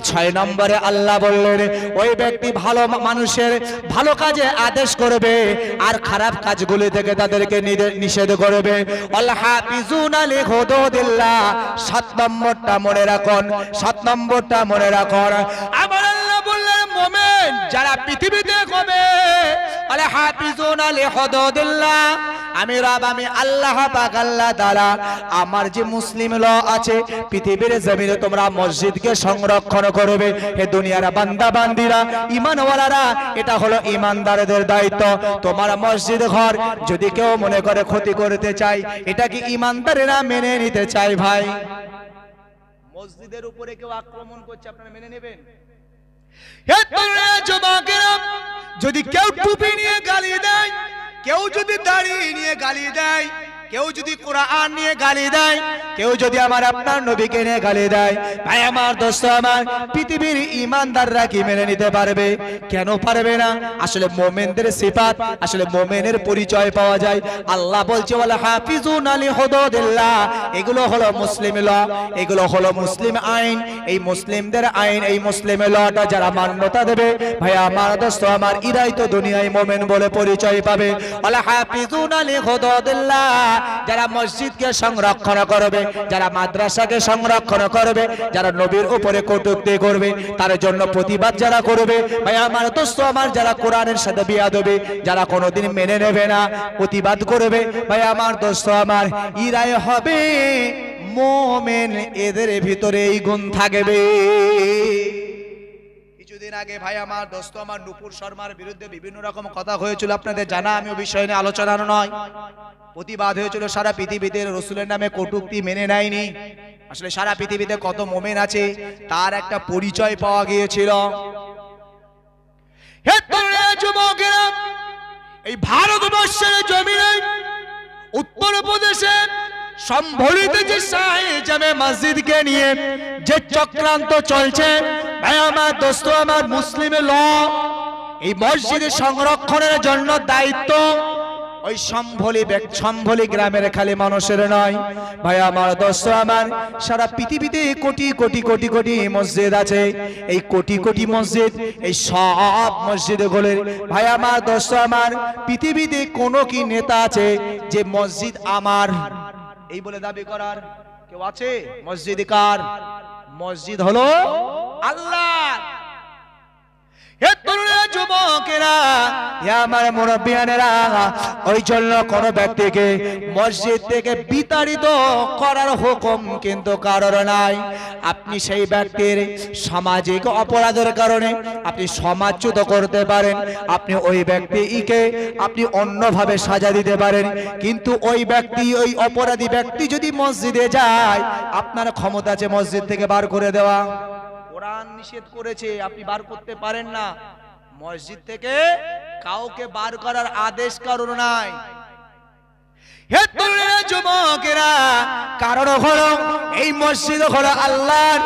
ছয় নম্বরে আল্লাহ বললেন ওই ব্যক্তি ভালো মানুষের ভালো কাজে আদেশ করবে আর খারাপ কাজগুলি থেকে তাদেরকে নিষেধ করবে। আল হাফিজুনা লিহুদুদিল্লাহ, 7 নম্বরটা মনে রাখুন, 7 নম্বরটা মনে রাখুন। আমার আল্লাহ বললেন মুমিন যারা পৃথিবীতে হবে আল হাফিজুনা লিহুদুদিল্লাহ, আমি রব আমি আল্লাহ পাক আল্লাহ তাআলা আমার যে মুসলিম ল আছে পৃথিবীর জমিনে তোমরা মসজিদকে সংরক্ষণ করবে। হে দুনিয়ার বান্দা বান্দিরা ঈমানওয়ালারা, এটা হলো ঈমানদারদের দায়িত্ব। তোমার মসজিদ ঘর যদি কেউ মনে করে ক্ষতি করতে চায়, এটা কি ঈমানদারেরা মেনে নিতে চায়? ভাই, মসজিদের উপরে কেউ আক্রমণ করছে, আপনারা মেনে নেবেন? হে দুনিয়ার যুবকেরা, যদি কেউ টুপি নিয়ে গালি দেয়, কেউ যদি দাড়ি নিয়ে গালি দেয়, কেউ যদি কোরআন নিয়ে গালি দেয়, কেউ যদি আমার আপনার নবীকে নিয়ে গালি দেয়, ভাই আমার দোস্ত আমার, পৃথিবীর ঈমানদাররা কি মেনে নিতে পারবে? কেন পারবে না? আসলে মুমিনদের সিফাত, আসলে মুমিনের পরিচয় পাওয়া যায়। আল্লাহ বলছে ওয়াল হাফিজুনা লিহুদুদিল্লাহ, এগুলো হলো মুসলিম ল, এগুলো হলো মুসলিম আইন। এই মুসলিমদের আইন, এই মুসলিম লটা যারা মান্যতা দেবে, ভাই আমার দোস্ত আমার, ইরাই তো দুনিয়ায় মুমিন বলে পরিচয় পাবে। ওয়াল হাফিজুনা লিহুদুদিল্লাহ, যারা মসজিদকে সংরক্ষণ করবে, যারা মাদ্রাসাকে সংরক্ষণ করবে, যারা নবীর উপরে কটূক্তি করবে, তার জন্য প্রতিবাদ যারা করবে, ভাই আমার দোস্ত আমার, যারা কোরআনের সাথে বিয়াদবি, যারা কোনোদিন মেনে নেবে না, প্রতিবাদ করবে, ভাই আমার দোস্ত আমার, ইরাই হবে মুমিন। এদের ভিতরে এই গুণ থাকবে। কিছুদিন আগে ভাই আমার দোস্ত আমার নূপুর শর্মার বিরুদ্ধে বিভিন্ন রকম কথা হয়েছিল, আপনাদের জানা, আমি ওই বিষয় নিয়ে আলোচনা নয়, প্রতিবাদ হয়েছিল। সারা পৃথিবীতে রসুলের নামে কটূক্তি মেনে নেয়নি। আসলে সারা পৃথিবীতে কত মুমিন আছে তার একটা পরিচয় পাওয়া গিয়েছিল। হে তরুণ যুবকেরা, এই ভারতবর্ষের জমিনে উত্তরপ্রদেশের সম্ভলিতে যে শাহী জামে মসজিদকে নিয়ে যে চক্রান্ত চলছে, ভাই আমার দোস্ত আমার, মুসলিমে ল এই মসজিদের সংরক্ষণের জন্য দায়িত্ব ওই সম্ভলি গ্রামের খালি মানুষের নয়, ভাই আমার দোস্ত আমার, সারা পৃথিবীতে কোটি কোটি কোটি কোটি মসজিদ আছে। এই কোটি কোটি মসজিদ, এই সব মসজিদগুলোর ভাই আমার দোস্ত আমার, পৃথিবীতে কোনো কি নেতা আছে যে মসজিদ আমার এই বলে দাবি করার? কেউ আছে? মসজিদ কার? মসজিদ হলো আল্লাহ। হে তরুণ যুবকেরা, হে আমার মুরব্বিয়ানেরা, ওই জন্য কোন ব্যক্তিকে মসজিদ থেকে বিতাড়িত করার হুকুম কিন্তু কারোর নাই। আপনি সেই ব্যক্তির সামাজিক অপরাধের কারণে আপনি সমাজচ্যুত করতে পারেন, আপনি ওই ব্যক্তিকে আপনি অন্যভাবে সাজা দিতে পারেন, কিন্তু ওই ব্যক্তি, ওই অপরাধী ব্যক্তি যদি মসজিদে যায়, আপনার ক্ষমতা আছে মসজিদ থেকে বার করে দেওয়া। কোরআন নিষেধ করেছে, আপনি বার করতে পারেন না। মসজিদ থেকে কাউকে বার করার আদেশ কারোর নাই। হে তরুণ যুবকেরা, কারণ হলো এই মসজিদ হলো আল্লাহর।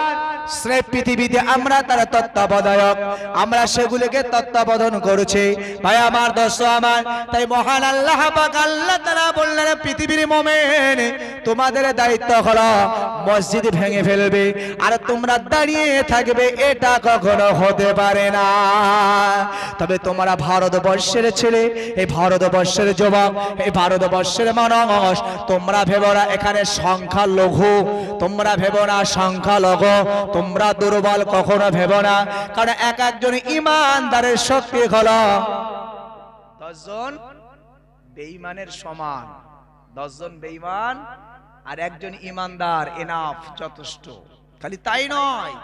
পৃথিবীতে আমরা তার তত্ত্বাবধায়ক, আমরা সেগুলোকে তত্ত্বাবধান করছি, ভাই আমার দোস্ত আমার। তাই মহান আল্লাহ পাক আল্লাহ তাআলা বললেন, পৃথিবীর মুমিন তোমাদের দায়িত্ব হলো মসজিদ ভেঙে ফেলবে আর তোমরা দাঁড়িয়ে থাকবে, এটা কখনো হতে পারে না। তবে তোমরা ভারতবর্ষের ছেলে, এই ভারতবর্ষের যুবক, এই ভারতবর্ষের মানুষ, তোমরা ভেবো না এখানে সংখ্যা লঘু, তোমরা ভেবো না সংখ্যা লঘু, তোমরা দুর্বল কখনো ভেবো না। কারণ এক একজন ঈমানদারের শক্তি হলো 10 জন বেঈমানের সমান। 10 জন বেঈমান আর একজন ঈমানদার, এনাফ, যথেষ্ট। খালি তাই নয়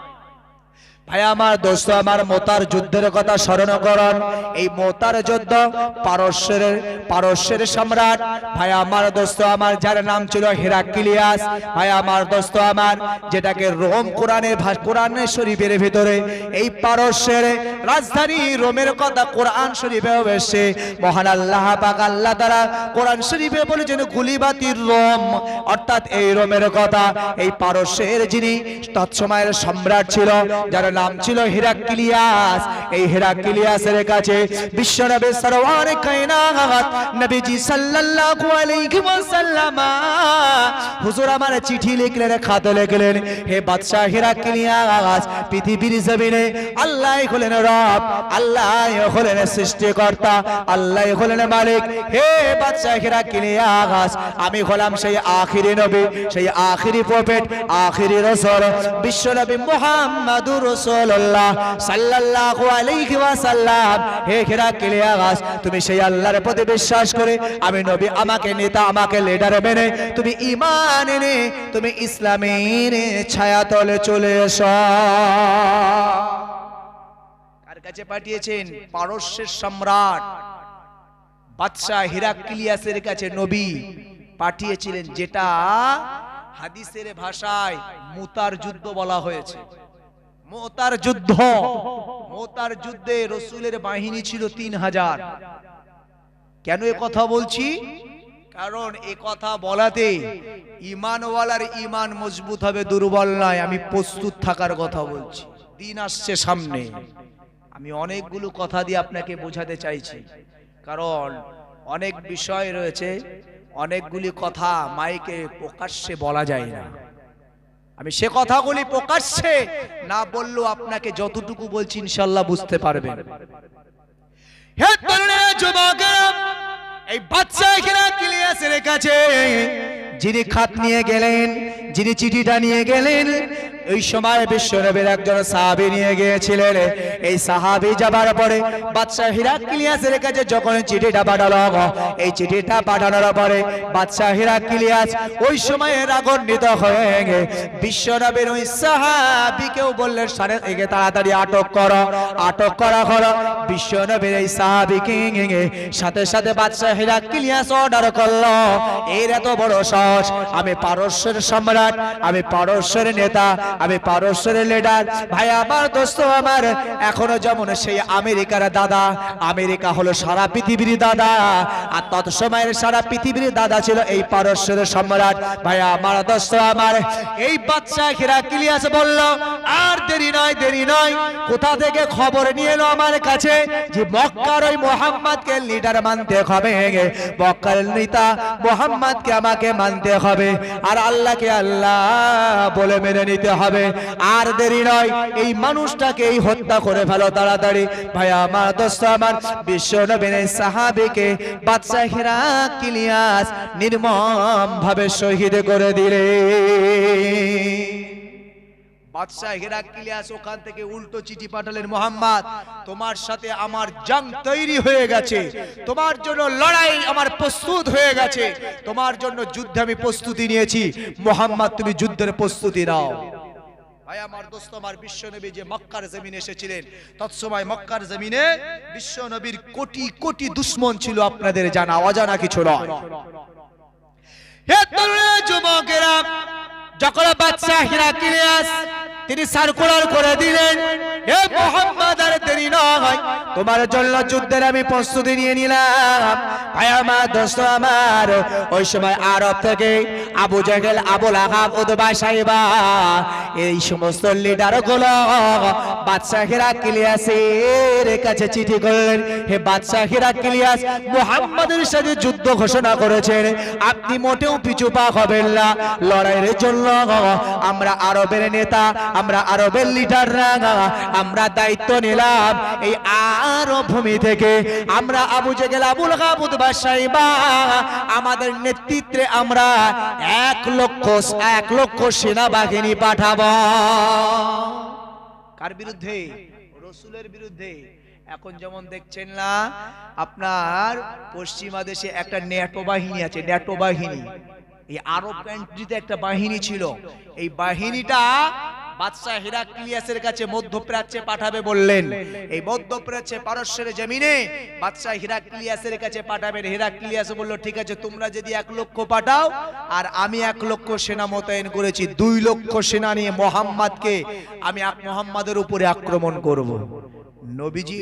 ভাই আমার দোস্ত আমার, মোতার যুদ্ধের কথা স্মরণ করুন। এই মোতার যুদ্ধ পারস্যের সম্রাট, ভাই আমার দোস্ত আমার, যার নাম ছিল হেরাক্লিয়াস, ভাই আমার দোস্ত আমার, যেটাকে রোম কোরআনের শরীফের ভিতরে এই পারস্যের রাজধানী রোমের কথা কোরআন শরীফে এসেছে। মহান আল্লাহ পাক আল্লাহ তাআলা কোরআন শরীফে বলেছেন গুলিবাতির রোম, অর্থাৎ এই রোমের কথা। এই পারস্যের যিনি তৎসময়ের সম্রাট ছিল, যার নাম ছিল হিরাক্লিয়াস। এই হিরাক্লিয়াসের কাছে বিশ্বনবী সরওয়ারে কায়নাত নবীজি সাল্লাল্লাহু আলাইহি ওয়াসাল্লাম হুজুর আমার চিঠি লিখলেন, খাত লিখলেন, হে বাদশা হিরাক্লিয়াস, পৃথিবীর জমিনে আল্লাহ হলেন রব, আল্লাহ হলেন সৃষ্টিকর্তা, আল্লাহ হলেন মালিক। হে বাদশা হিরাক্লিয়াস, আমি হলাম সেই আখিরি নবী, সেই আখিরি প্রফেট, আখিরি রাসূল বিশ্বনবী মুহাম্মাদুর রাসূলুল্লাহ সাল্লাল্লাহু আলাইহি ওয়াসাল্লাম। হে হিরাক্লিয়াস, তুমি সেই আল্লাহর প্রতি বিশ্বাস করে আমি নবী, আমাকে নেতা, আমাকে লিডার মেনে তুমি ঈমান এনে তুমি ইসলামের ছায়াতলে চলে এসো। কার কাছে পাঠিয়েছেন? পারস্যের সম্রাট বাদশা হিরাক্লিয়াসের কাছে নবী পাঠিয়েছিলেন, যেটা হাদিসের ভাষায় মুতার যুদ্ধ বলা হয়েছে। মুতার যুদ্ধ, মুতার যুদ্ধে রাসূলের বাহিনী ছিল 3000। কেন এ কথা বলছি? কারণ এ কথা বলাতে ঈমানওয়ালার ঈমান মজবুত হবে, দুর্বল নয়। আমি প্রস্তুত থাকার কথা বলছি। দিন আসছে সামনে, আমি অনেকগুলো কথা দিয়ে আপনাকে বোঝাতে চাইছি, কারণ অনেক বিষয় রয়েছে, অনেকগুলি কথা মাইকে প্রকাশ্যে বলা যায় না। আমি সে কথাগুলি প্রকাশ্যে না বললেও আপনাকে যতটুকু বলছি ইনশাআল্লাহ বুঝতে পারবেন। হে তরুণ যুবকেরা, এই বাদশা হিরাক্লিয়াসের কাছে যিনি খাত নিয়ে গেলেন, যিনি চিঠিটা নিয়ে গেলেন, ওই সময় বিশ্বনবীর একজন সাহাবী নিয়ে গিয়েছিলেন। এই সাহাবী যাবার পরে বাদশা হিরাক্লিয়াসের কাছে যখন চিঠিটা পাঠালো, এই চিঠিটা পাঠানোর পরে বাদশা হিরাক্লিয়াস ওই সময় রাগান্বিত হয়ে বিশ্বনবীর ওই সাহাবীকেও বললেন, সারে একে তাড়াতাড়ি আটক করো, আটক করা হলো। বিশ্বনবীর এই সাহাবীকে সাথে সাথে বাদশা হিরাক্লিয়াস অর্ডার করলো, এর এত বড় সাহস, আমি পারস্যের সম্রাট, আমি পারস্যের নেতা, আমি পারস্যের লিডার। ভাই আমার, দোস্ত আমার, এখনো যেমন সেই আমেরিকার দাদা, আমেরিকা হলো সারা পৃথিবীর দাদা, আর তৎসময়ের সারা পৃথিবীর দাদা ছিল এই পারস্যের সম্রাট। ভাই আমার, দোস্ত আমার, এই বাদশা হিরাক্লিয়াস বলল, আর দেরি নয়, দেরি নয়। কোথা থেকে খবর নিয়ে এলো আমার কাছে যে মক্কার ওই মুহাম্মদকে লিডার মানতে হবে, মক্কার নেতা মুহাম্মদকে আমাকে মানতে হবে, আর আল্লাহকে আল্লাহ বলে মেনে নিতে হবে। আর দেরি নয়, এই মানুষটাকে এই হত্যা করে ফেলো তাড়াতাড়ি। ভাই আমার, দোস্ত আমার, বিশ্বনবীর সাহাবীকে বাদশা হিরাক্লিয়াস নির্মম ভাবে শহীদ করে দিলে। বাদশা হিরাক্লিয়াস ওখান থেকে উল্টো চিঠি পাঠালেন, মুহাম্মদ, তোমার সাথে আমার জং তৈরি হয়ে গেছে, তোমার জন্য লড়াই আমার প্রস্তুত হয়ে গেছে, তোমার জন্য যুদ্ধে আমি প্রস্তুতি নিয়েছি, মুহাম্মদ তুমি যুদ্ধের প্রস্তুতি নাও। ভাই আমার, দোস্ত আমার, বিশ্বনবী যে মক্কার জমিনে এসেছিলেন, তৎসময় মক্কার জমিনে বিশ্বনবীর কোটি কোটি দুশমন ছিল, আপনাদের জানা অজানা কিছু নয়। হে তরুণ যুবকেরা, যখন বাদশা হিরাক্লিয়াস তিনি সার্কুলার করে দিলেন, হে মুহাম্মদ, আর দেরি নয়, তোমার জন্য যুদ্ধের আমি প্রস্তুতি নিয়ে নিলাম। ভাই আমার, দোস্ত আমার, ওই সময় আরব থেকে আবু জেহেল, আবু লাহাব, উতবা, সাইবা, এই সমস্ত লিডার গুলো বাদশা হিরাক্লিয়াসের কাছে চিঠি করলেন, হে বাদশা হিরাক্লিয়াস, মুহাম্মদের সাথে যুদ্ধ ঘোষণা করেছেন, আপনি মোটেও পিছু পা হবেন না, লড়াইয়ের জন্য আমরা আরবের নেতা, আমরা আরবের লিডাররা আমরা দায়িত্ব নিলাম, এই আরব ভূমি থেকে আমরা আবু জেহেল, আবু লাহাব, উতবা, সাইবা, আমাদের নেতৃত্বে আমরা 1 লক্ষ সেনাবাহিনী পাঠাবো। কার বিরুদ্ধে? রাসূলের বিরুদ্ধে। এখন যেমন দেখছেন না, আপনার পশ্চিমা দেশে একটা ন্যাটো বাহিনী আছে, ন্যাটো বাহিনী। এই আরব কান্ট্রিতে একটা বাহিনী ছিল, এই বাহিনীটা বাদশা হিরাক্লিয়াসের কাছে মধ্যপ্রাচ্যে পাঠাবে বললেন। এই মধ্যপ্রাচ্যে পারস্যের জমিনে বাদশা হিরাক্লিয়াসের কাছে পাঠাবেন। হিরাক্লিয়াস বলল, ঠিক আছে, তোমরা যদি 1 লক্ষ পাঠাও, আর আমি 1 লক্ষ সেনা মোতায়েন করেছি, 2 লক্ষ সেনা নিয়ে মুহাম্মদকে আমি মুহাম্মদের উপরে আক্রমণ করব। নবীজি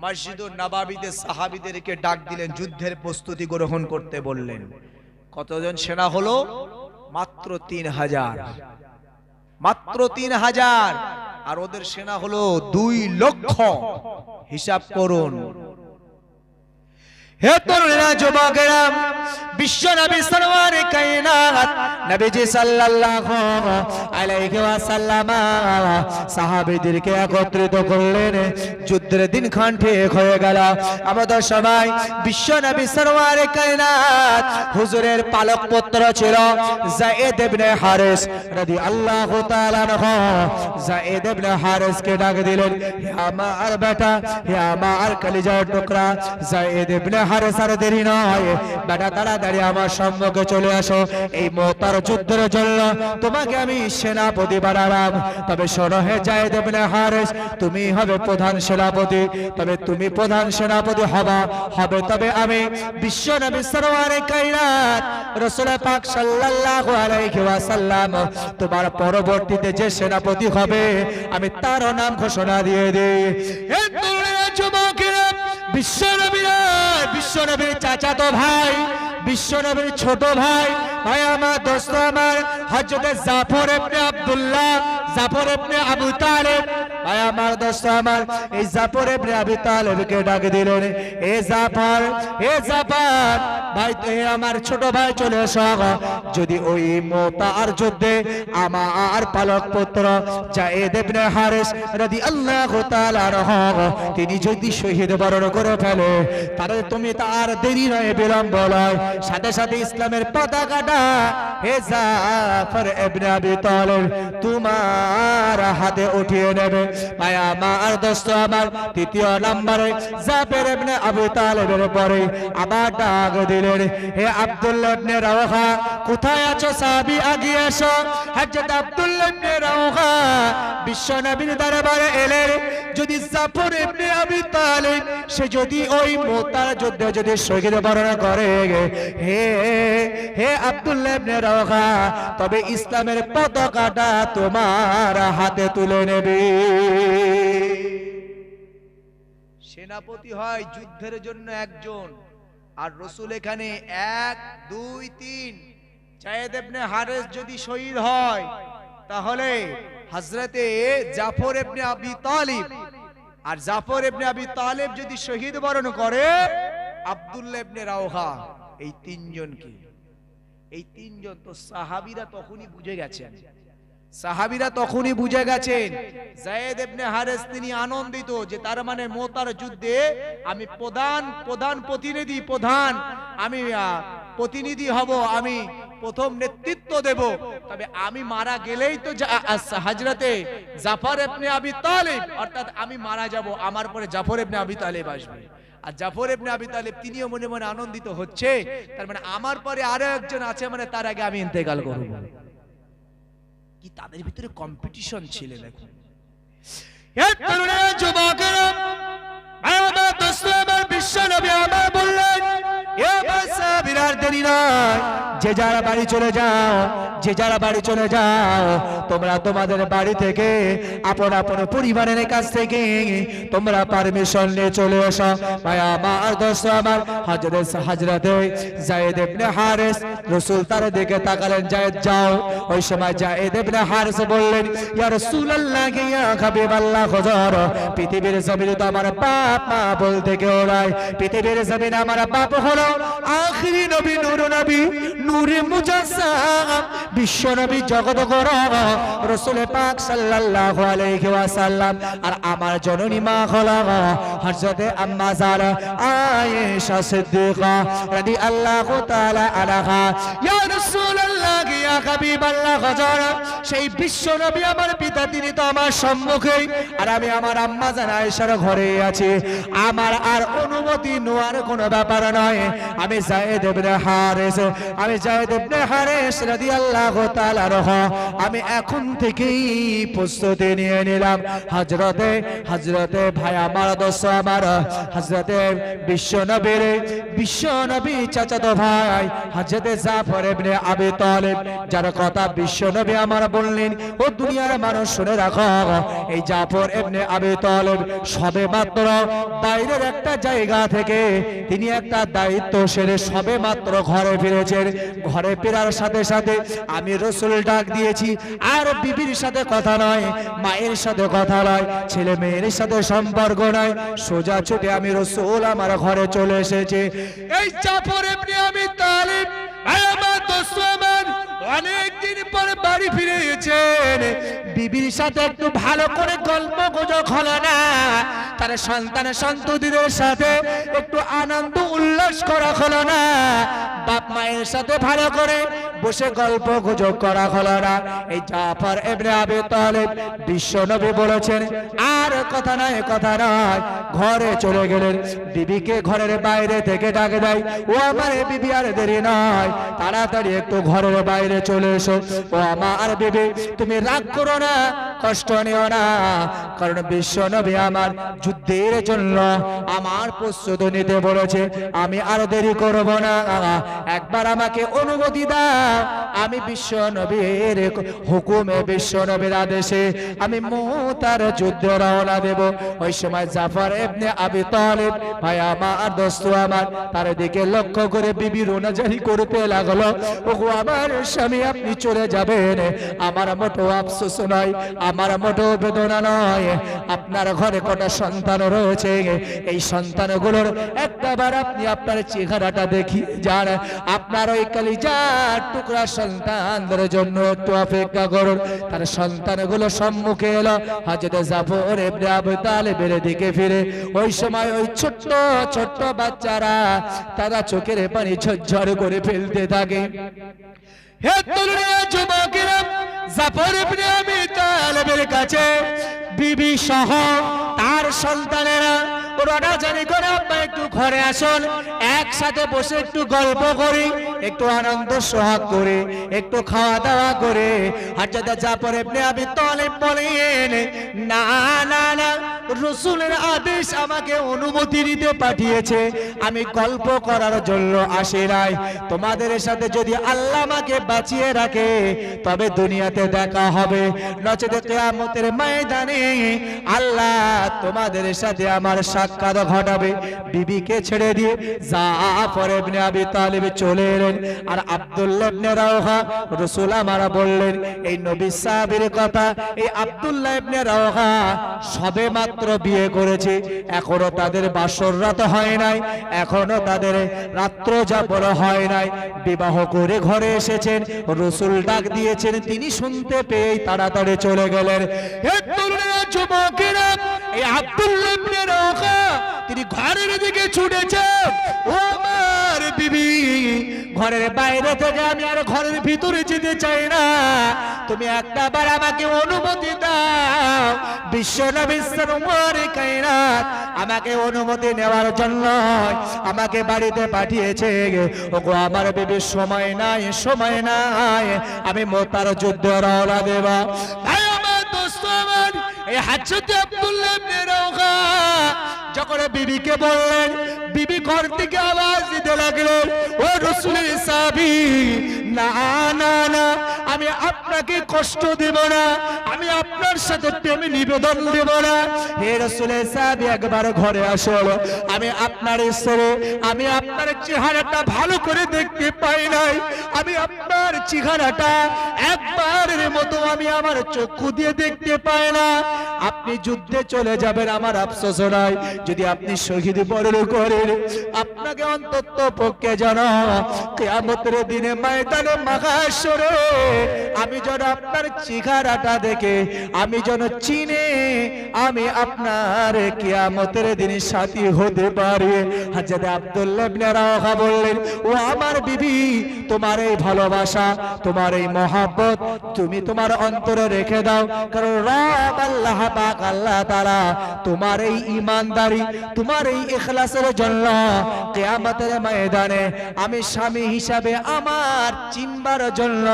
মসজিদুন নববীতে সাহাবীদেরকে ডাক দিলেন, যুদ্ধের প্রস্তুতি গ্রহণ করতে বললেন। কতজন সেনা হলো? মাত্র 3000, মাত্র 3000। আর ওদের সেনা হলো 2 লক্ষ। হিসাব করুন। হে তরুণেরা, যুবকেরা, বিশ্ব নবী সরওয়ারে কায়নাত নবীজি সাল্লাল্লাহু আলাইহি ওয়াসাল্লাম সাহাবীদেরকে একত্রিত করলেন। যুদ্ধের দিনক্ষণ ঠিক হয়ে গেল। আমাদের সবাই বিশ্ব নবী সরওয়ারে কায়নাত হুজুরের পালক পুত্র ছিল যায়েদ ইবনে হারিস রাদিয়াল্লাহু তাআলা আনহু। যায়েদ ইবনে হারিসকে ডাক দিলেন, হে আমার বেটা, হে আমার কলিজার টুকরা যায়েদ ইবনে হারিস, আর দেরি নয় বেটা, তাড়াতাড়ি আমার সম্মুখে চলে আসো। এই মুতার যুদ্ধের জন্য তোমাকে আমি সেনাপতি বানালাম। তবে শোনো হে যায়েদ ইবনে হারিস, তুমি হবে প্রধান সেনাপতি। তবে তুমি প্রধান সেনাপতি হবে তবে আমি বিশ্ব নবী সরওয়ারে কায়নাত রাসূল পাক সাল্লাল্লাহু আলাইহি ওয়াসাল্লাম তোমার পরবর্তীতে যে সেনাপতি হবে আমি তার নাম ঘোষণা দিয়ে দেই। হে তরুণেরা, যুবকেরা, বিশ্ব নবীর চাচাতো ভাই, বিশ্ব নবীর ছোট ভাই, ভাই আমার, দোস্ত আমার, হযরত জাফর ইবনে আব্দুল্লাহ, জাফর ইবনে আবু তালেব, ভাই আমার, দোস্ত আমার, এই জাফর ইবনে আবু তালেবকে ডাক দিলেন, এ জাফর, হে জাফর ভাই, হে আমার ছোট ভাই, চলে এসো। যদি ওই মুতার যুদ্ধে আমার পালক পুত্র যায়েদ ইবনে হারিস রাদিয়াল্লাহু তাআলা আনহু তিনি যদি শহীদ বরণ করে ফেলে, তাহলে তুমি তার দেরি নয়, বিলম্ব নয়, সাথে সাথে ইসলামের পতাকাটা হে জাফর ইবনে আবি তালিব তোমার হাতে উঠিয়ে নেবে। ভাই আমার, দোস্ত আমার, তৃতীয় নম্বরে জাফর ইবনে আবি তালিবের পরে আবার ডাক দিলেন, হে আব্দুল্লাহ ইবনে রাওহা, কোথায় আছো সাহাবী, আগিয়ে এসো। হযরত আব্দুল্লাহ ইবনে রাওহা বিশ্ব নবীর দরবারে এলেন। যদি জাফর ইবনে আবি তালিব সে যদি ওই মুতার যুদ্ধে যদি শহীদ বরণ করে, হে আব্দুল্লাহ ইবনে রাওহা, তবে ইসলামের পতাকাটা তোমার হাতে তুলে নেবে। সেনাপতি হয় যুদ্ধের জন্য একজন, আর রাসূল এখানে 1 2 3 যায়েদ ইবনে হারিস যদি শহীদ হয়, তাহলে হযরতে জাফর ইবনে আবি তালিব, আর জাফর ইবনে আবি তালিব যদি শহীদ বরণ করে আব্দুল্লাহ ইবনে রাওহা, এই তিনজনকে, এই তিনজন তো সাহাবীরা তখনই বুঝে গেছেন, সাহাবীরা তখনই বুঝে গেছেন যায়েদ ইবনে হারিস তিনি আনন্দিত যে তার মানে মুতার যুদ্ধে আমি প্রধান প্রতিনিধি হব, আমি প্রথম নেতৃত্ব দেব। তবে আমি মারা গেলেই তো হযরতে জাফর ইবনে আবি তালিব, অর্থাৎ আমি মারা যাব, আমার পরে জাফর ইবনে আবি তালিব আসবে। আর জাফর ইবনে আবি তালিব তিনিও মনে মনে আনন্দিত হচ্ছে, তার মানে আমার পরে আরো একজন আছে, মানে তার আগে আমি ইন্তেকাল করব। কি তাদের ভিতরে কম্পিটিশন ছিল দেখুন। হে তরুণেরা, যুবকেরা, আমার দোস্ত আমার, বিশ্ব নবী আমার বললেন, এ সাহাবীরা দেরি নয়, যে যারা বাড়ি চলে যাও, যে যারা বাড়ি চলে যাও, তোমরা তোমাদের বাড়ি থেকে আপন আপন পরিবারের কাছ থেকে তোমরা পারমিশন নিয়ে চলে এসো। ভাই আমার, দোস্ত আমার, হযরতে যায়েদ ইবনে হারিস রাসূল তার দিকে তাকালেন, যায়েদ যাও। ওই সময় যায়েদ ইবনে হারিস বললেন, ইয়া রাসূলুল্লাহ, ইয়া হাবিবাল্লাহ, হুজুর পৃথিবীর জমিনে তো আমার বাপ মা বলতে কেউ নাই, পৃথিবীর জমিনে আমার বাপ হলো আখিরি নবী, নূর নবী, নূরে মুজাসসাম, বিশ্ব নবী, জগৎ গড়া রাসূল পাক সাল্লাল্লাহু আলাইহি ওয়াসাল্লাম। আর আমার জননী মা হলো হযরতে আম্মা যারা আয়েশা সিদ্দিকা রাদিয়াল্লাহু তাআলা আনহা। ইয়া রাসূলুল্লাহ, ইয়া হাবিবাল্লাহ, হুজুর সেই বিশ্ব নবী আমার পিতা, তিনি তো আমার সম্মুখেই, আর আমি আমার আম্মা জান আয়েশার ঘরে আছি। আমার আর অনুমতি নেওয়ার কোনো ব্যাপার নয়। আমি যায়েদ ইবনে হারিস, আমি যায়েদ ইবনে হারিস রাদিয়াল্লাহু তাআলা আনহু, আমি এখন থেকেই প্রস্তুতি নিয়ে নিলাম। হযরতে ভাই আমার, দোস্ত আমার, হযরতে বিশ্ব নবী চাচাতো ভাই হযরতে জাফর ইবনে আবি তালিব যার কথা বিশ্বনবী আমার বললেন, ও দুনিয়ার মানুষ শুনে রাখো, এই জাফর ইবনে আবি তালিব সবে মাত্র বাইরের একটা জায়গা থেকে তিনি একটা দায়িত্ব সেরে সবে মাত্র ঘরে ফিরেছেন। ঘরে ফেরার সাথে সাথে আমি রাসূল ডাক দিয়েছি, আর বিবির সাথে কথা নয়, মায়ের সাথে কথা নয়, ছেলে মেয়ের সাথে সম্পর্ক নয়, সোজা ছুটে আমি রাসূল আমার ঘরে চলে এসেছে। এই জাফর ইবনে আবি তালিব আমার দোস্ত আমার অনেকদিন পর বাড়ি ফিরেছেন। বিবির সাথে একটু ভালো করে গল্প গুজব হলো না, তার সন্তান সন্ততিদের সাথে একটু আনন্দ উল্লাস করা হলো না, বাপ মায়ের সাথে ভালো করে বসে গল্প গুজব করা হলো না। এই জাফর ইবনে আবি তালিব বিশ্বনবী বলেছেন, আর কথা নয় কথা নয়, ঘরে চলে গেলেন। বিবিকে ঘরের বাইরে থেকে ডাকে দেয়, ও আমার বিবি আর দেরি নয়, তাড়াতাড়ি একটু ঘরের বাইরে চলে এসো। ও আমার বিবি তুমি রাগ করো না, কষ্ট নিও না, কারণ বিশ্বনবী আমার যুদ্ধের জন্য আমার প্রস্তুতি নিতে বলেছে, আমি আর দেরি করব না, একবার আমাকে অনুমতি দাও, আমি বিশ্বনবীর হুকুমে বিশ্বনবীর আদেশে আমি মুতার যুদ্ধে রওনা দেব। ওই সময় জাফর ইবনে আবি তালিব ভাই আমার দোস্ত আমার তার দিকে লক্ষ্য করে বিবি রোনাজারি করতে লাগলো, ওগো আমার স্বামী আপনি চলে যাবেন, আমার মোটেও আফসোস নয়, আমার মোটেও বেদনা নয়, আপনার ঘরে কটা সন্তান রয়েছে, এই সন্তানগুলোর একবার আপনি আপনার চেহারাটা দেখি যান, আপনার ওই কলিজার টুকরা সন্তানদের জন্য একটু অপেক্ষা করুন। তার সন্তানগুলো সম্মুখে এলো, হযরত জাফর ইবনে আবি তালিবের দিকে ফিরে। ওই সময় ওই ছোট্ট ছোট্ট বাচ্চারা তারা চোখের পানি ঝরঝর করে ফেলতে থাকে। হে তরুণীরা, যুবকেরা, জাফর ইবনে আবি তালিবের কাছে বিবি সহ তার সন্তানেরা রোনাজারি করে, আপনি একটু ঘরে আসুন, একসাথে বসে একটু গল্প করি, একটু আনন্দ সোহাগ করে, একটু খাওয়া দাওয়া করে। হযরত জাফর ইবনে আবি তালিব বলেন, না না না, রাসূলের আদেশ আমাকে অনুমতি দিতে পাঠিয়েছে, আমি গল্প করার জন্য আসি নাই। তোমাদের সাথে যদি আল্লাহ আমাকে বাঁচিয়ে রাখে তবে দুনিয়াতে দেখা হবে, নচেত কিয়ামতের ময়দানে আল্লাহ তোমাদের সাথে আমার সাক্ষাৎ ঘটাবে। বিবিকে ছেড়ে দিয়ে জাফর ইবনে আবি তালিব চলে এলেন। আর আব্দুল্লাহ ইবনে রাওহা রাসূল আমার বললেন, এই নবী সাহাবীর কথা, এই আব্দুল্লাহ ইবনে রাওহা সবে মাত্র বিয়ে করেছে, এখনো তাদের বাসর রাত হয় নাই, এখনো তাদের রাত্র যাপন হয় নাই, বিবাহ করে ঘরে এসেছেন, রাসূল ডাক দিয়েছেন, তিনি শুনতে পেয়ে তাড়াতাড়ি চলে গেলেন। হে তরুণেরা, যুবকেরা, এই আব্দুল্লাহ ইবনে রাওহা তিনি ঘরের দিকে ছুটেছেন। ও আমার বিবি, ঘরের বাইরে থেকে আমি আর ঘরের ভিতরে যেতে চাই না, তুমি একটাবার আমাকে অনুমতি দাও। বিশ্বনবী সাল্লাল্লাহু কায়নাত আমাকে অনুমতি নেওয়ার জন্য আমাকে বাড়িতে পাঠিয়েছে। ওগো আমার বিবি, সময় নাই, সময় নাই, আমি মোতার যুদ্ধ রওনা দেব। ভাই আমার, দোস্ত আমার, এই হযরত আব্দুল্লাহ ইবনে রাওহা যখন বিবিকে বললেন, বিবি ঘর থেকে আওয়াজ দিতে লাগলেন, ও রাসূলের সাহাবী, না না না, আমি আপনাকে কষ্ট দেব না, আমি আপনার সাথে প্রেম নিবেদন দেব না। হে রাসূলের সাহাবী, একবার ঘরে আসুন, আমি আপনার স্ত্রী, আমি আপনার চেহারাটা ভালো করে দেখতে পাই নাই, আমি আপনার চেহারাটা একবারের মতো আমি আমার চক্ষু দিয়ে দেখতে পাই না। আপনি যুদ্ধে চলে যাবেন, আমার আফসোস নাই, যদি আপনি শহীদ বরণ করেন, আপনাকে অন্তত পক্ষে জানা কিয়ামতের দিনে ময়দানে মাহশরে আমি যেন আপনার চেহারাটা দেখে, আমি যেন চিনে, আমি আপনার কিয়ামতের দিনে সাথী হতে পারি। হযরত আব্দুল্লাহ ইবনে রাওহা বললেন, ও আমার বিবি, তোমার এই ভালোবাসা, তোমার এই মহব্বত তুমি তোমার অন্তরে রেখে দাও, কারণ রব আল্লাহ পাক আল্লাহ তাআলা তোমার এই ঈমানদারি পারি তোমার এই ইখলাসের জন্য কিয়ামতের ময়দানে আমি স্বামী হিসাবে আমার চিনবার জন্য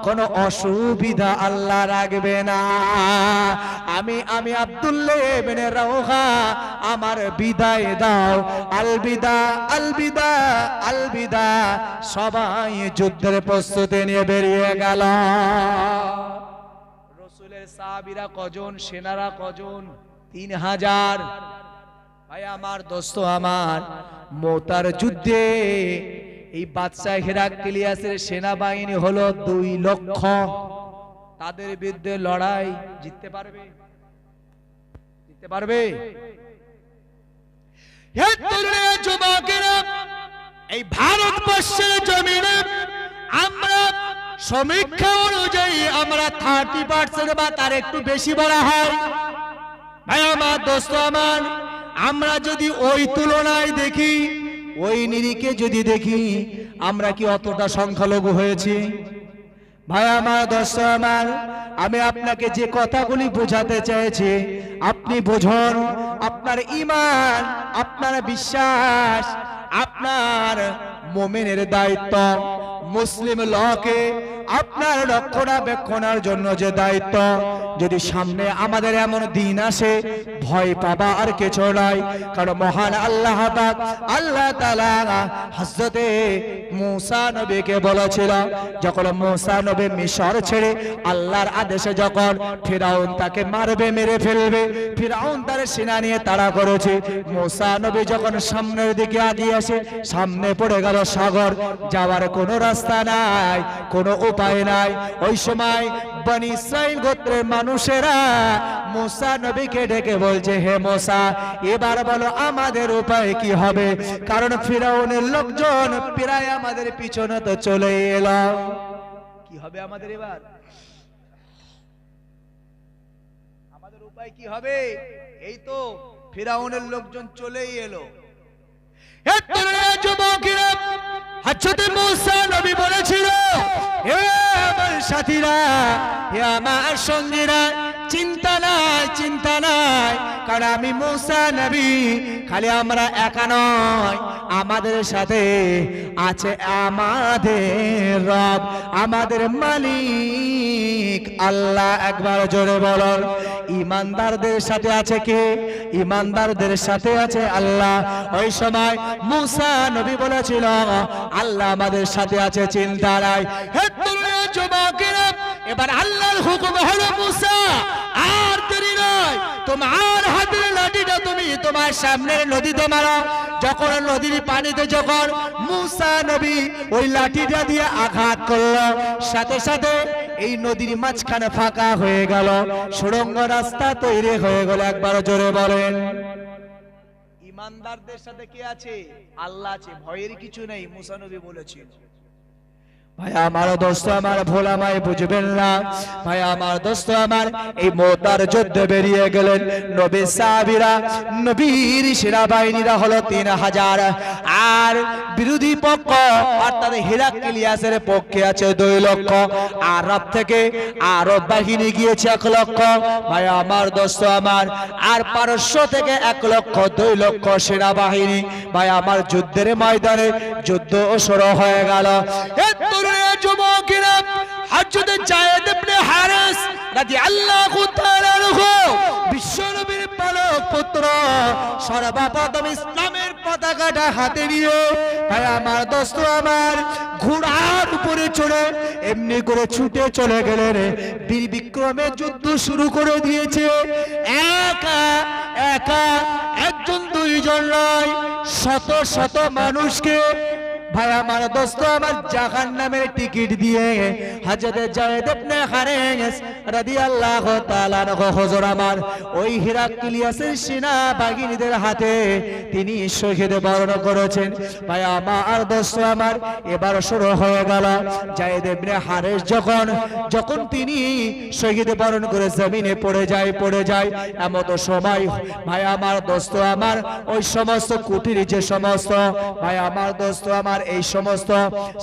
কোনো অসুবিধা আল্লাহ রাখবে না। আমি আব্দুল্লাহ ইবনে রাওহা আমার বিদায় দাও, আলবিদা আলবিদা আলবিদা। সবাই যুদ্ধের প্রস্তুতি নিয়ে বেরিয়ে গেল। রাসূলের সাহাবীরা কজন, সেনারা কজন? 3000। ভাই আমার, দোস্ত আমার, মুতার যুদ্ধে এই বাদশা হেরাক্লিয়াসের সেনাবাহিনী হলো 2 লক্ষ। তাদের বিরুদ্ধে লড়াই জিততে পারবে? জিততে পারবে? হে তরুণ যুবকেরা, এই ভারতবর্ষের জমিনে আমরা সমীক্ষা অনুযায়ী আমরা 30% বা তার একটু বেশি বলা হয়। ভাই আমার, দোস্ত আমার, আমরা যদি ওই তুলনায় দেখি, ওই নিরিখে যদি দেখি, আমরা কি অতটা সংখ্যালঘু হয়েছি? ভাই আমার, দোস্ত আমার, আমি আপনাকে যে কথাগুলি বোঝাতে চেয়েছি আপনি বুঝুন। আপনার ঈমান, আপনার বিশ্বাস, আপনার মুমিনের দায়িত্ব, মুসলিম লকে আপনার রক্ষণাবেক্ষণের জন্য যে দায়িত্ব, যদি সামনে আমাদের এমন দিন আসে ভয় পাবা আর কিছু নাই। কারণ মহান আল্লাহ পাক আল্লাহ তাআলা হযরতে মুসা নবীকে বলেছিল, যখন মুসা নবী মিশর ছেড়ে আল্লাহর আদেশে যখন ফিরাউন তাকে মারবে, মেরে ফেলবে, ফিরাউন তার সেনা নিয়ে তাড়া করেছে, মুসা নবী যখন সামনের দিকে এগিয়ে আসে, সামনে পড়ে গেল সাগর, যাওয়ার কোনো রাস্তা নাই, কোনো উপায় নাই। ওই সময় বনি ইসরাইল গোত্রের মানুষেরা মুসা নবীকে ডেকে বলছে, হে মুসা, এবার বলো আমাদের উপায় কি হবে? কারণ ফিরাউনের লোকজন প্রায় আমাদের পিছনে তো চলে এলো, কি হবে আমাদের এবার? আমাদের উপায় কি হবে? এই তো ফিরাউনের লোকজন চলেই এলো। হে তরুণ যুবকেরা, হযরত মুসা নবী বলেছিল, হে আমার সাথীরা, হে আমার সঙ্গীরা, চিন্তা নাই, চিন্তা নাই, কারণ আমি মুসা নবী, খালি আমরা একা নয়, আমাদের সাথে আছে আমাদের রব, আমাদের মালিক আল্লাহ। একবার জোরে বলুন, ঈমানদারদের সাথে আছে কে? ঈমানদারদের সাথে আছে আল্লাহ। ওই সময় মুসা নবী বলেছিল, আল্লাহ আমাদের সাথে আছে, চিন্তা নাই। হে তরুণ যুবকেরা, এবার আল্লাহর হুকুম হলো, মুসা আর দেরি নয়, তোমার হাতের লাঠিটা তুমি তোমার সামনের নদীতে মারো। যখন নদীর পানিতে যখন মুসা নবী ওই লাঠিটা দিয়ে আঘাত করলো, সাথে সাথে এই নদীর মাঝখানে ফাঁকা হয়ে গেল, সুড়ঙ্গ রাস্তা তৈরি হয়ে গেল। একবার জোরে বলেন, ঈমানদারদের সাথে কে আছে? আল্লাহ আছে, ভয়ের কিছু নেই, মুসা নবী বলেছেন। ভাই আমার, দোস্ত আমার, ভোলামাই বুঝবেন না। ভাই আমার, দোস্ত আমার, এই মুতার যুদ্ধে বেরিয়ে গেলেন নবী সাহাবীরা, নবীর সেনাবাহিনীরা হলো 3000, আর বিরোধী পক্ষ অর্থাৎ হেরাক্লিয়াসের পক্ষে আছে 2 লক্ষ, আরব থেকে আরব বাহিনী গিয়েছে 1 লক্ষ। ভাই আমার, দোস্ত আমার, আর পারস্য থেকে 1 লক্ষ, 2 লক্ষ সেনাবাহিনী। ভাই আমার, যুদ্ধের ময়দানে যুদ্ধ শুরু হয়ে গেল। যুবকেরা, হযরত যায়েদ ইবনে হারিস রাদিয়াল্লাহু তাআলা আনহু, বিশ্বনবীর পালক পুত্র, সর্বপ্রথম ইসলামের পতাকাটা হাতে নিয়ে, ভাই আমার, দোস্ত আমার, ঘোড়ার উপরে চড়ে এমনি করে ছুটে চলে গেলেন, বীর বিক্রমে যুদ্ধ শুরু করে দিয়েছে। একা একা, একজন দুইজন নয়, শত শত মানুষকে, ভাই আমার, দোস্ত আমার, জাহান্নামের টিকিট দিয়ে হযরত যায়েদ ইবনে হারিস রাদিয়াল্লাহু তাআলা আনহু হুজুর আমার ওই হেরাক্লিয়াসের সেনা বাহিনীদের হাতে তিনি শহীদ বরণ করেছেন। ভাই আমার, দোস্ত আমার, এবার শুরু হয়ে গেল যায়েদ ইবনে হারিস যখন তিনি শহীদ বরণ করে জমিনে পড়ে যায় এমন সময়, ভাই আমার, দোস্ত আমার, ওই সমস্ত কুটির যে সমস্ত, ভাই আমার, দোস্ত আমার, আমার এই সমস্ত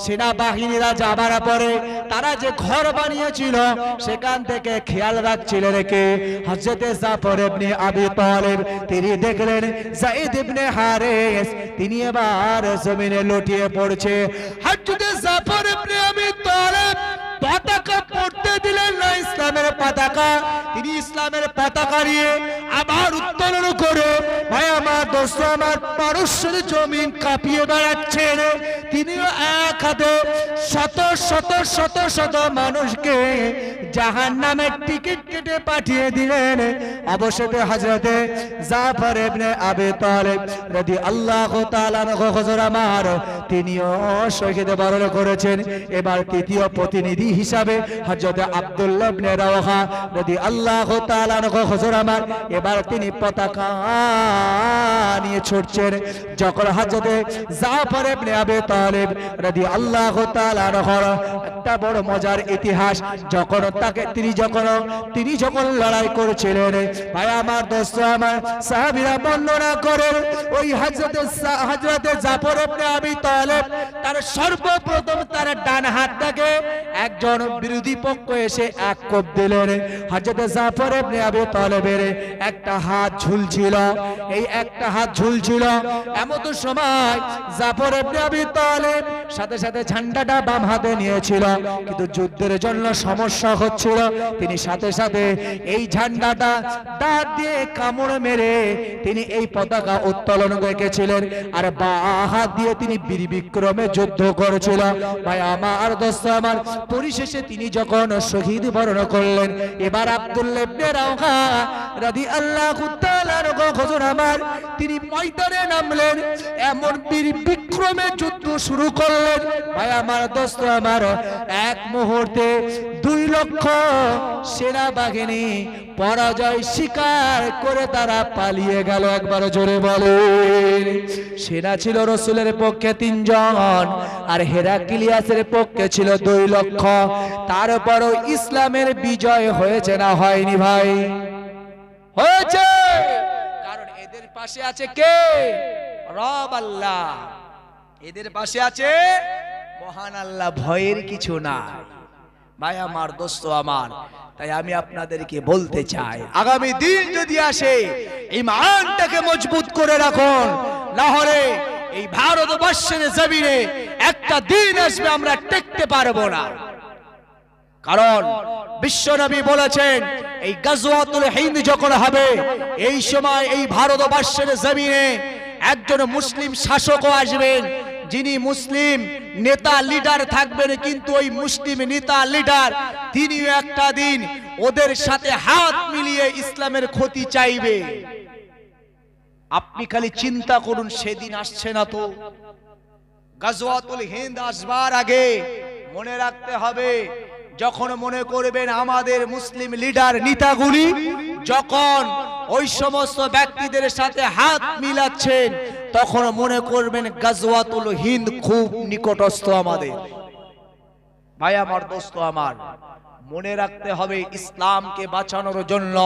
সেনাবাহিনীরা যাবার পরে তারা যে ঘর বানিয়েছিল সেখান থেকে খেয়াল রাখছিল রেখে হযরতে জাফর ইবনে আবি তালিব তিনি দেখলেন যায়েদ ইবনে হারিস তিনি এবার জমিনে লুটিয়ে পড়ছে। হযরতে জাফর ইবনে আবি তালিব পতাকা পড়তে দিলেন না, ইসলামের পতাকা। তিনি ইসলামের পতাকা নিয়ে আবার উত্তোলন করে ভাই আমার দোস্ত আমার পারস্যের জমিন কাঁপিয়ে বেড়াচ্ছেন। তিনিও এক হাতে শত শত শত শত মানুষকে জাহান্নামের টিকিট কেটে পাঠিয়ে দিলেন। অবশেষে হযরতে জাফর ইবনে আবি তালিব রাদিয়াল্লাহু তাআলা হুজুর আমার তিনিও শহীদ বরণ করেছেন। এবার তৃতীয় প্রতিনিধি হিসাবে হযরত আব্দুল্লাহ ইবনে রাওহা রাদিয়াল্লাহু তাআলা হুজুর আমার এবার তিনি পতাকা নিয়ে ছুটছেন। যখন হযরত জাফর ইবনে আবি তালিব রাদিয়াল্লাহু তাআলা একটা বড় মজার ইতিহাস, যখন তিনি যখন লড়াই করছিলেন ভাই আমার দোস্ত আমার সাহাবীরা বর্ণনা করেন ওই হযরত জাফর ইবনে আবি তালিব তার সর্বপ্রথম তার ডান হাতটাকে একজন বিরোধী পক্ষ এসে এক কোপ দিলেন। হযরত জাফর ইবনে আবি তালিবের একটা হাত ঝুলছিল, এই একটা হাত ঝুলছিল। এমন সময় জাফর ইবনে আবি তালিব সাথে সাথে ঝান্ডাটা বাম হাতে নিয়েছিল, কিন্তু যুদ্ধের জন্য সমস্যা হচ্ছিল। তিনি সাথে সাথে এই ঝান্ডাটা দাঁত দিয়ে কামড় মেরে তিনি এই পতাকা উত্তোলন রেখেছিলেন, আর বাঁ হাত দিয়ে তিনি বীর বিক্রমে যুদ্ধ করেছিল। ভাই আমার দোস্ত আমার পরিশেষে তিনি যখন শহীদ বরণ করলেন, এবার আব্দুল্লাহ ইবনে রাওহা রাদিয়াল্লাহু তাআলা হুজুর আমার তিনি ময়দানে নামলেন, এমন বীর বিক্রমে যুদ্ধ শুরু করলেন। ভাই আমার দোস্ত আমার এক মুহূর্তে 2 লক্ষ সেনাবাহিনী পরাজয় স্বীকার করে তারা পালিয়ে গেল। একবার জোরে বলেন। সেনা ছিল রাসূলের পক্ষে 3 জন, আর হেরাক্লিয়াসের পক্ষে ছিল 2 লক্ষ। তারপরও ইসলামের বিজয় হয়েছে না হয়নি ভাই? হয়েছে। কারণ এদের পাশে আছে কে? রব আল্লাহ। এদের পাশে আছে মহান আল্লাহ। ভয়ের কিছু নাই ভাই আমার দোস্ত আমার। তাই আমি আপনাদেরকে বলতে চাই, আগামী দিন যদি আসে ঈমানটাকে মজবুত করে রাখুন, না হলে এই ভারতবর্ষের জমিনে একটা দিন আসবে আমরা টিকতে পারবো না। কারণ বিশ্বনবী বলেছেন এই গাজওয়াতুল হিন্দ যখন হবে, এই সময় এই ভারতবর্ষের জমিনে একজন মুসলিম শাসকও আসবেন, যিনি মুসলিম নেতা লিডার থাকবেন, কিন্তু ওই মুসলিম নেতা লিডার তিনিও একটা দিন ওদের সাথে হাত মিলিয়ে ইসলামের ক্ষতি চাইবে। আপনি খালি চিন্তা করুন, সেদিন আসছে না তো? গাজওয়াতুল হিন্দ আসবার আগে মনে রাখতে হবে, যখন মনে করবেন আমাদের মুসলিম লিডার নেতাগুলি যখন ওই সমস্ত ব্যক্তিদের সাথে হাত মিলাচ্ছেন, তখন মনে করবেন গাজওয়াতুল হিন্দ খুব নিকটস্থ আমাদের। ভাই আমার দোস্ত আমার, মনে রাখতে হবে ইসলামকে বাঁচানোর জন্য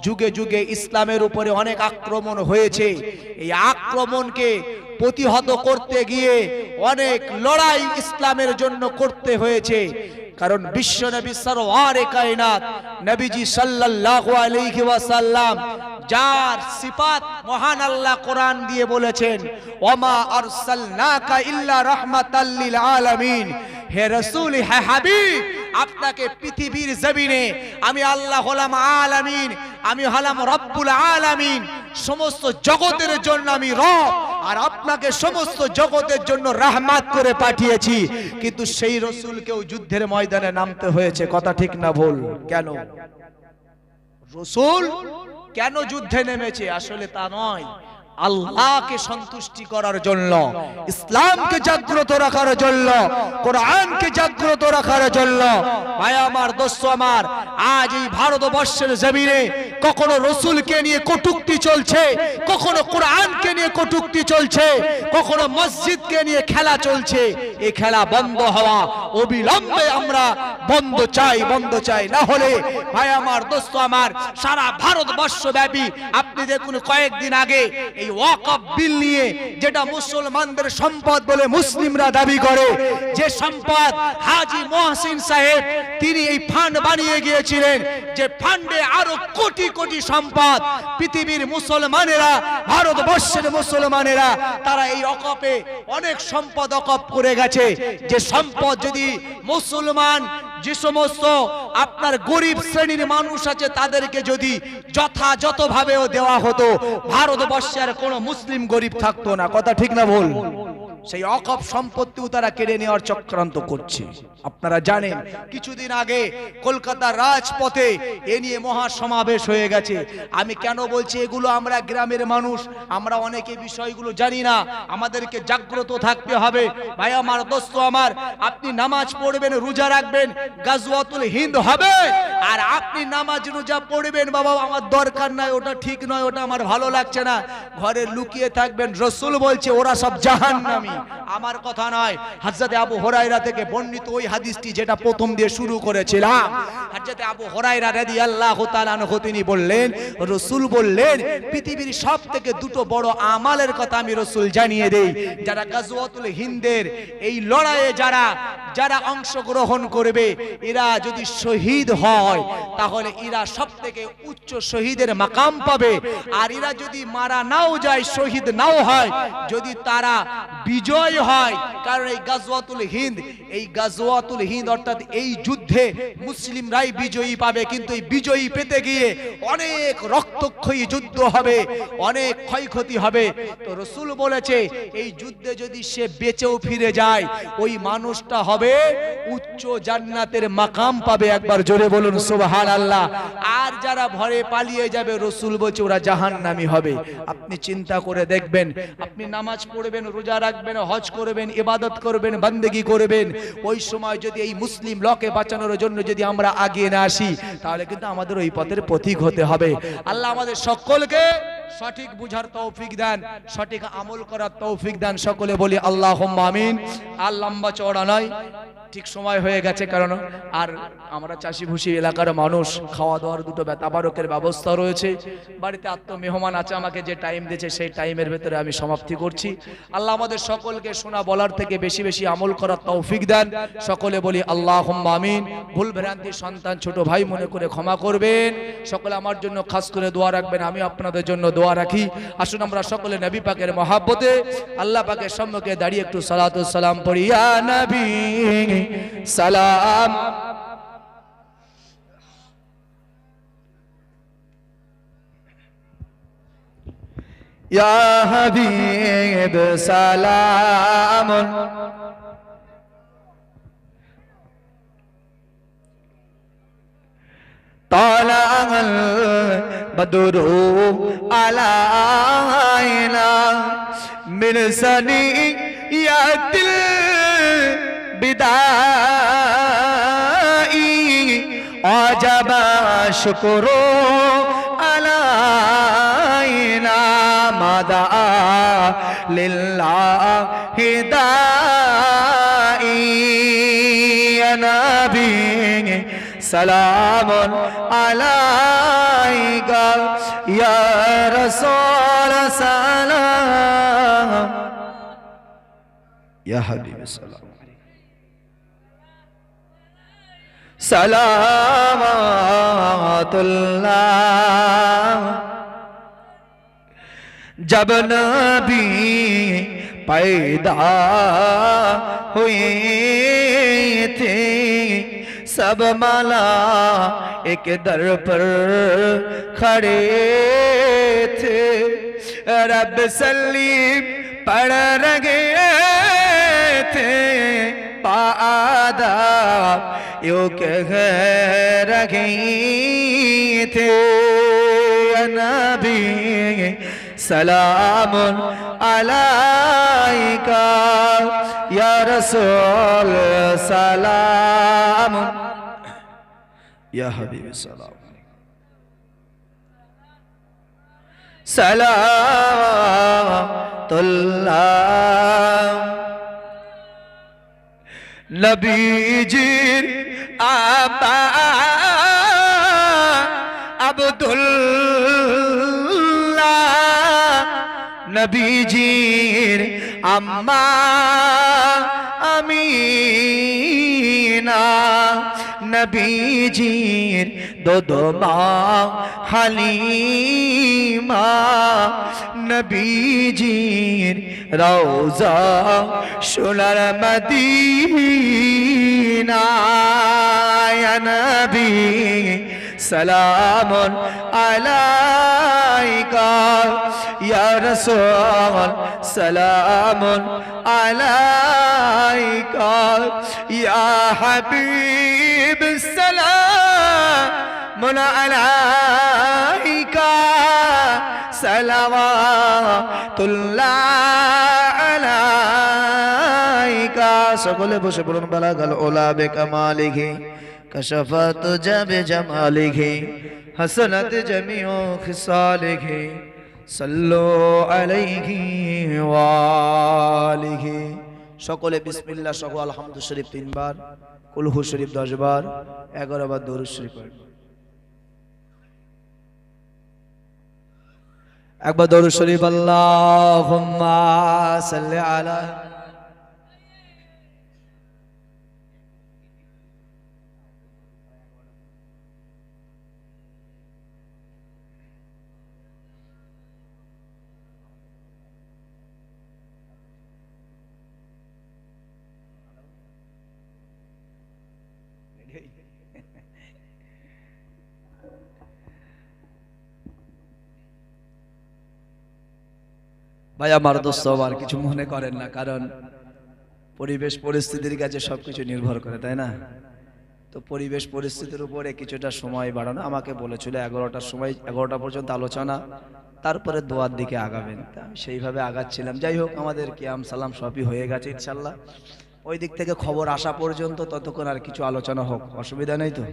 যুগে যুগে ইসলামের উপরে অনেক আক্রমণ হয়েছে। এই আক্রমণকে প্রতিহত করতে গিয়ে অনেক লড়াই ইসলামের জন্য করতে হয়েছে। কারণ বিশ্ব নবী সরওয়ারে কায়নাত নবীজি সাল্লাল্লাহু আলাইহি ওয়াসাল্লাম যার সিফাত মহান আল্লাহ কোরআন দিয়ে বলেছেন, ওমা আরসালনাকা ইল্লা রাহমাতাল লিল আলামিন। হে রাসূল, হে হাবিব, আপনাকে পৃথিবীর জমিনে আমি আল্লাহ হলাম আলামিন, আমি হলাম রব্বুল আলামিন, সমস্ত জগতের জন্য আমি রব, আর আপনাকে সমস্ত জগতের জন্য রহমত করে পাঠিয়েছি। কিন্তু সেই রাসূলকেও যুদ্ধের ময়দানে নামতে হয়েছে। কথা ঠিক না ভুল? কেন রাসূল কেন যুদ্ধে নেমেছে? আসলে তা নয়, আল্লাহকে সন্তুষ্টি করার জন্য, ইসলামকে জাগ্রত রাখার জন্য, কোরআনকে জাগ্রত রাখার জন্য। ভাই আমার দোস্ত আমার, আজ এই ভারতবর্ষের জমিনে কখনো রাসূলকে নিয়ে কটূক্তি চলছে, কখনো কোরআনকে নিয়ে কটূক্তি চলছে, কখনো মসজিদকে নিয়ে খেলা চলছে। এই খেলা বন্ধ হওয়া অবিলম্বে আমরা বন্ধ চাই, না হলে ভাই আমার, দোস্ত আমার, সারা ভারতবর্ষ ব্যাপী আপনি দেখুন কয়েকদিন আগে এই ওয়াকফ বিল নিয়ে, যেটা মুসলমানদের সম্পদ বলে মুসলিমরা দাবি করে, যে সম্পদ হাজী মহসিন সাহেব তিনি এই ফান্ড বানিয়ে গিয়েছিলেন, যে ফান্ডে আরো কোটি কোটি সম্পদ পৃথিবীর মুসলমানেরা, ভারতবর্ষের মুসলমানেরা তারা এই ওয়াকফে অনেক সম্পদ ওয়াকফ করে গেছে। যে সম্পদ যদি মুসলমান, যে সমস্ত আপনার গরিব শ্রেণীর মানুষ আছে তাদেরকে যদি যথাযথভাবেও দেওয়া হতো, ভারতবর্ষের কোনো মুসলিম গরিব থাকতো না। কথা ঠিক না ভুল? সেই ওয়াকফ সম্পত্তিও তারা কেড়ে নেওয়ার চক্রান্ত করছে। আপনারা জানেন কিছুদিন আগে কলকাতার রাজপথে এ নিয়ে মহা সমাবেশ হয়ে গেছে। আমি কেন বলছি এগুলো, আমরা গ্রামের মানুষ, আমরা অনেকে বিষয়গুলো জানি না, আমাদেরকে জাগ্রত থাকতে হবে। ভাই আমার, দোস্ত আমার, আপনি নামাজ পড়বেন, রোজা রাখবেন, গাজওয়াতুল হিন্দ হবে, আর আপনি নামাজ রোজা পড়বেন, বাবা আমার দরকার নাই, ওটা ঠিক নয়, ওটা আমার ভালো লাগছে না, ঘরে লুকিয়ে থাকবেন। রাসূল বলছে ওরা সব জাহান্নামী। আমার কথা নয়, হযরত আবু হুরায়রা থেকে বর্ণিত ওই হাদিসটি যেটা প্রথম দিয়ে শুরু করেছিলাম। হযরত আবু হুরায়রা রাদিয়াল্লাহু তাআলা আনহু তিনি বললেন, রাসূল বললেন পৃথিবীর সবথেকে দুটো বড় আমালের কথা আমি রাসূল জানিয়ে দেই। যারা গাজওয়াতুল হিন্দের এই লড়াইয়ে যারা অংশগ্রহণ করবে, এরা যদি শহীদ হয় তাহলে এরা সবথেকে উচ্চ শহীদের মাকাম পাবে। আর এরা যদি মারা নাও যায়, শহীদ নাও হয়, যদি তারা বিজয় হয়, কারণ এই গাজওয়াতুল হিন্দ অর্থাৎ এই যুদ্ধে মুসলিমরাই বিজয়ী পাবে, কিন্তু এই বিজয়ী পেতে গিয়ে অনেক রক্তক্ষয়ী যুদ্ধ হবে, অনেক ক্ষয়ক্ষতি হবে। তো রাসূল বলেছে এই যুদ্ধে যদি সে বেঁচেও ফিরে যায়, ওই মানুষটা হবে উচ্চ জান্নাতের মাকাম পাবে। একবার জোরে বলুন সুবহানাল্লাহ। আর যারা ভয়ে পালিয়ে যাবে, রাসূল বলছে ওরা জাহান্নামী হবে। আপনি চিন্তা করে দেখবেন, আপনি নামাজ পড়বেন, রোজা রাখবেন, হজ করবেন, ইবাদত করবেন, বান্দেগি করবেন, ওই সময় যদি এই মুসলিম লকে বাঁচানোর জন্য যদি আমরা আগিয়ে না আসি, তাহলে কিন্তু আমাদের ওই পথের পথিক হতে হবে। আল্লাহ আমাদের সকলকে সঠিক বুঝার তৌফিক দেন, সঠিক আমল করার তৌফিক দেন। সকলে বলি আল্লাহুম্মা আমিন। আর লম্বা চওড়া নয়, ঠিক সময় হয়ে গেছে, কারণ আর আমরা চাষিভুষি এলাকার মানুষ, খাওয়া দাওয়ার দুটো তাবারকের ব্যবস্থা রয়েছে, বাড়িতে আত্মমেহমান আছে, আমাকে যে টাইম দিয়েছে সেই টাইমের ভেতরে আমি সমাপ্তি করছি। আল্লাহ আমাদের সকলকে শোনা বলার থেকে বেশি বেশি আমল করার তৌফিক দেন। সকলে বলি আল্লাহুম্মা আমিন। ভুল ভ্রান্তি সন্তান ছোট ভাই মনে করে ক্ষমা করবেন। সকলে আমার জন্য খাস করে দোয়া রাখবেন, আমি আপনাদের জন্য দোয়া রাখি। আসুন আমরা সকলে নবী পাকের মহাব্বতে আল্লাহ পাকের সম্মুখে দাঁড়িয়ে একটু সালাতু সালাম পড়ি। ইয়া নবী সালাম, ইয়া হাবিব সালাম, তালাল বদরু আলাইনা মিন সানিয়াতিল বিদাই আজাবা শুকরু আলাইনা মাদা লিল্লাহি দাই। ইয়া নবী সালামুন আলাইকা, ইয়া রাসূল সালাম, ইয়া হাবিব সালাম, সালামাতুল্লাহ। जब नबी पैदा हुए थे, सब मलाइक दर पर खड़े थे, रब सलीम पढ़ रहे थे, पादाब यूं कह रहे थे। नबी सलामुन अलैका, या रसूल सलाम, या हबीब सलाम, सलावतुल्लाह। নবীজির আব্বা আব্দুল্লাহ, নবীজির আম্মা আমিনা, নবীজির দোদমা হালিমা, নবীজির রওজা সোনার মদিনা। ইয়া নবী সালামুন আলাইকা, ইয়া রাসূল সালামুন আলাইকা, ইয়া হাবিব সালামুন আলাইকা, সালাওয়াতুল্লাহ আলাইকা। সকলে বসে বলুন বালাগাল ওলা বেকামালিহি, কশফাত জাবে জামালিহি, হাসানাত জামিউ খিসালিহি, সাল্লু আলাইহি ওয়া আলিহি। সকলে বিসমিল্লাহ সহ আলহামদু শরীফ 3 বার, কুলহু শরীফ 10 বার, 11 বার দরুদ শরীফ পড়ুন। একবার দরুদ শরীফ আল্লাহুম্মা সাল্লি আলা। ভাই আমার দোস্ত আমার কিছু মনে করেন না, কারণ পরিবেশ পরিস্থিতির কাছে সবকিছু নির্ভর করে, তাই না? তো পরিবেশ পরিস্থিতির উপরে কিছুটা সময় বাড়ানো, আমাকে বলেছিল 11টার সময় 11টা পর্যন্ত আলোচনা, তারপরে দোয়ার দিকে আগাবেন। আমি সেইভাবে আগাচ্ছিলাম। যাই হোক, আমাদের কিয়াম সালাম সবই হয়ে গেছে ইনশাল্লাহ। ওই দিক থেকে খবর আসা পর্যন্ত ততক্ষণ আর কিছু আলোচনা হোক, অসুবিধা নেই তো।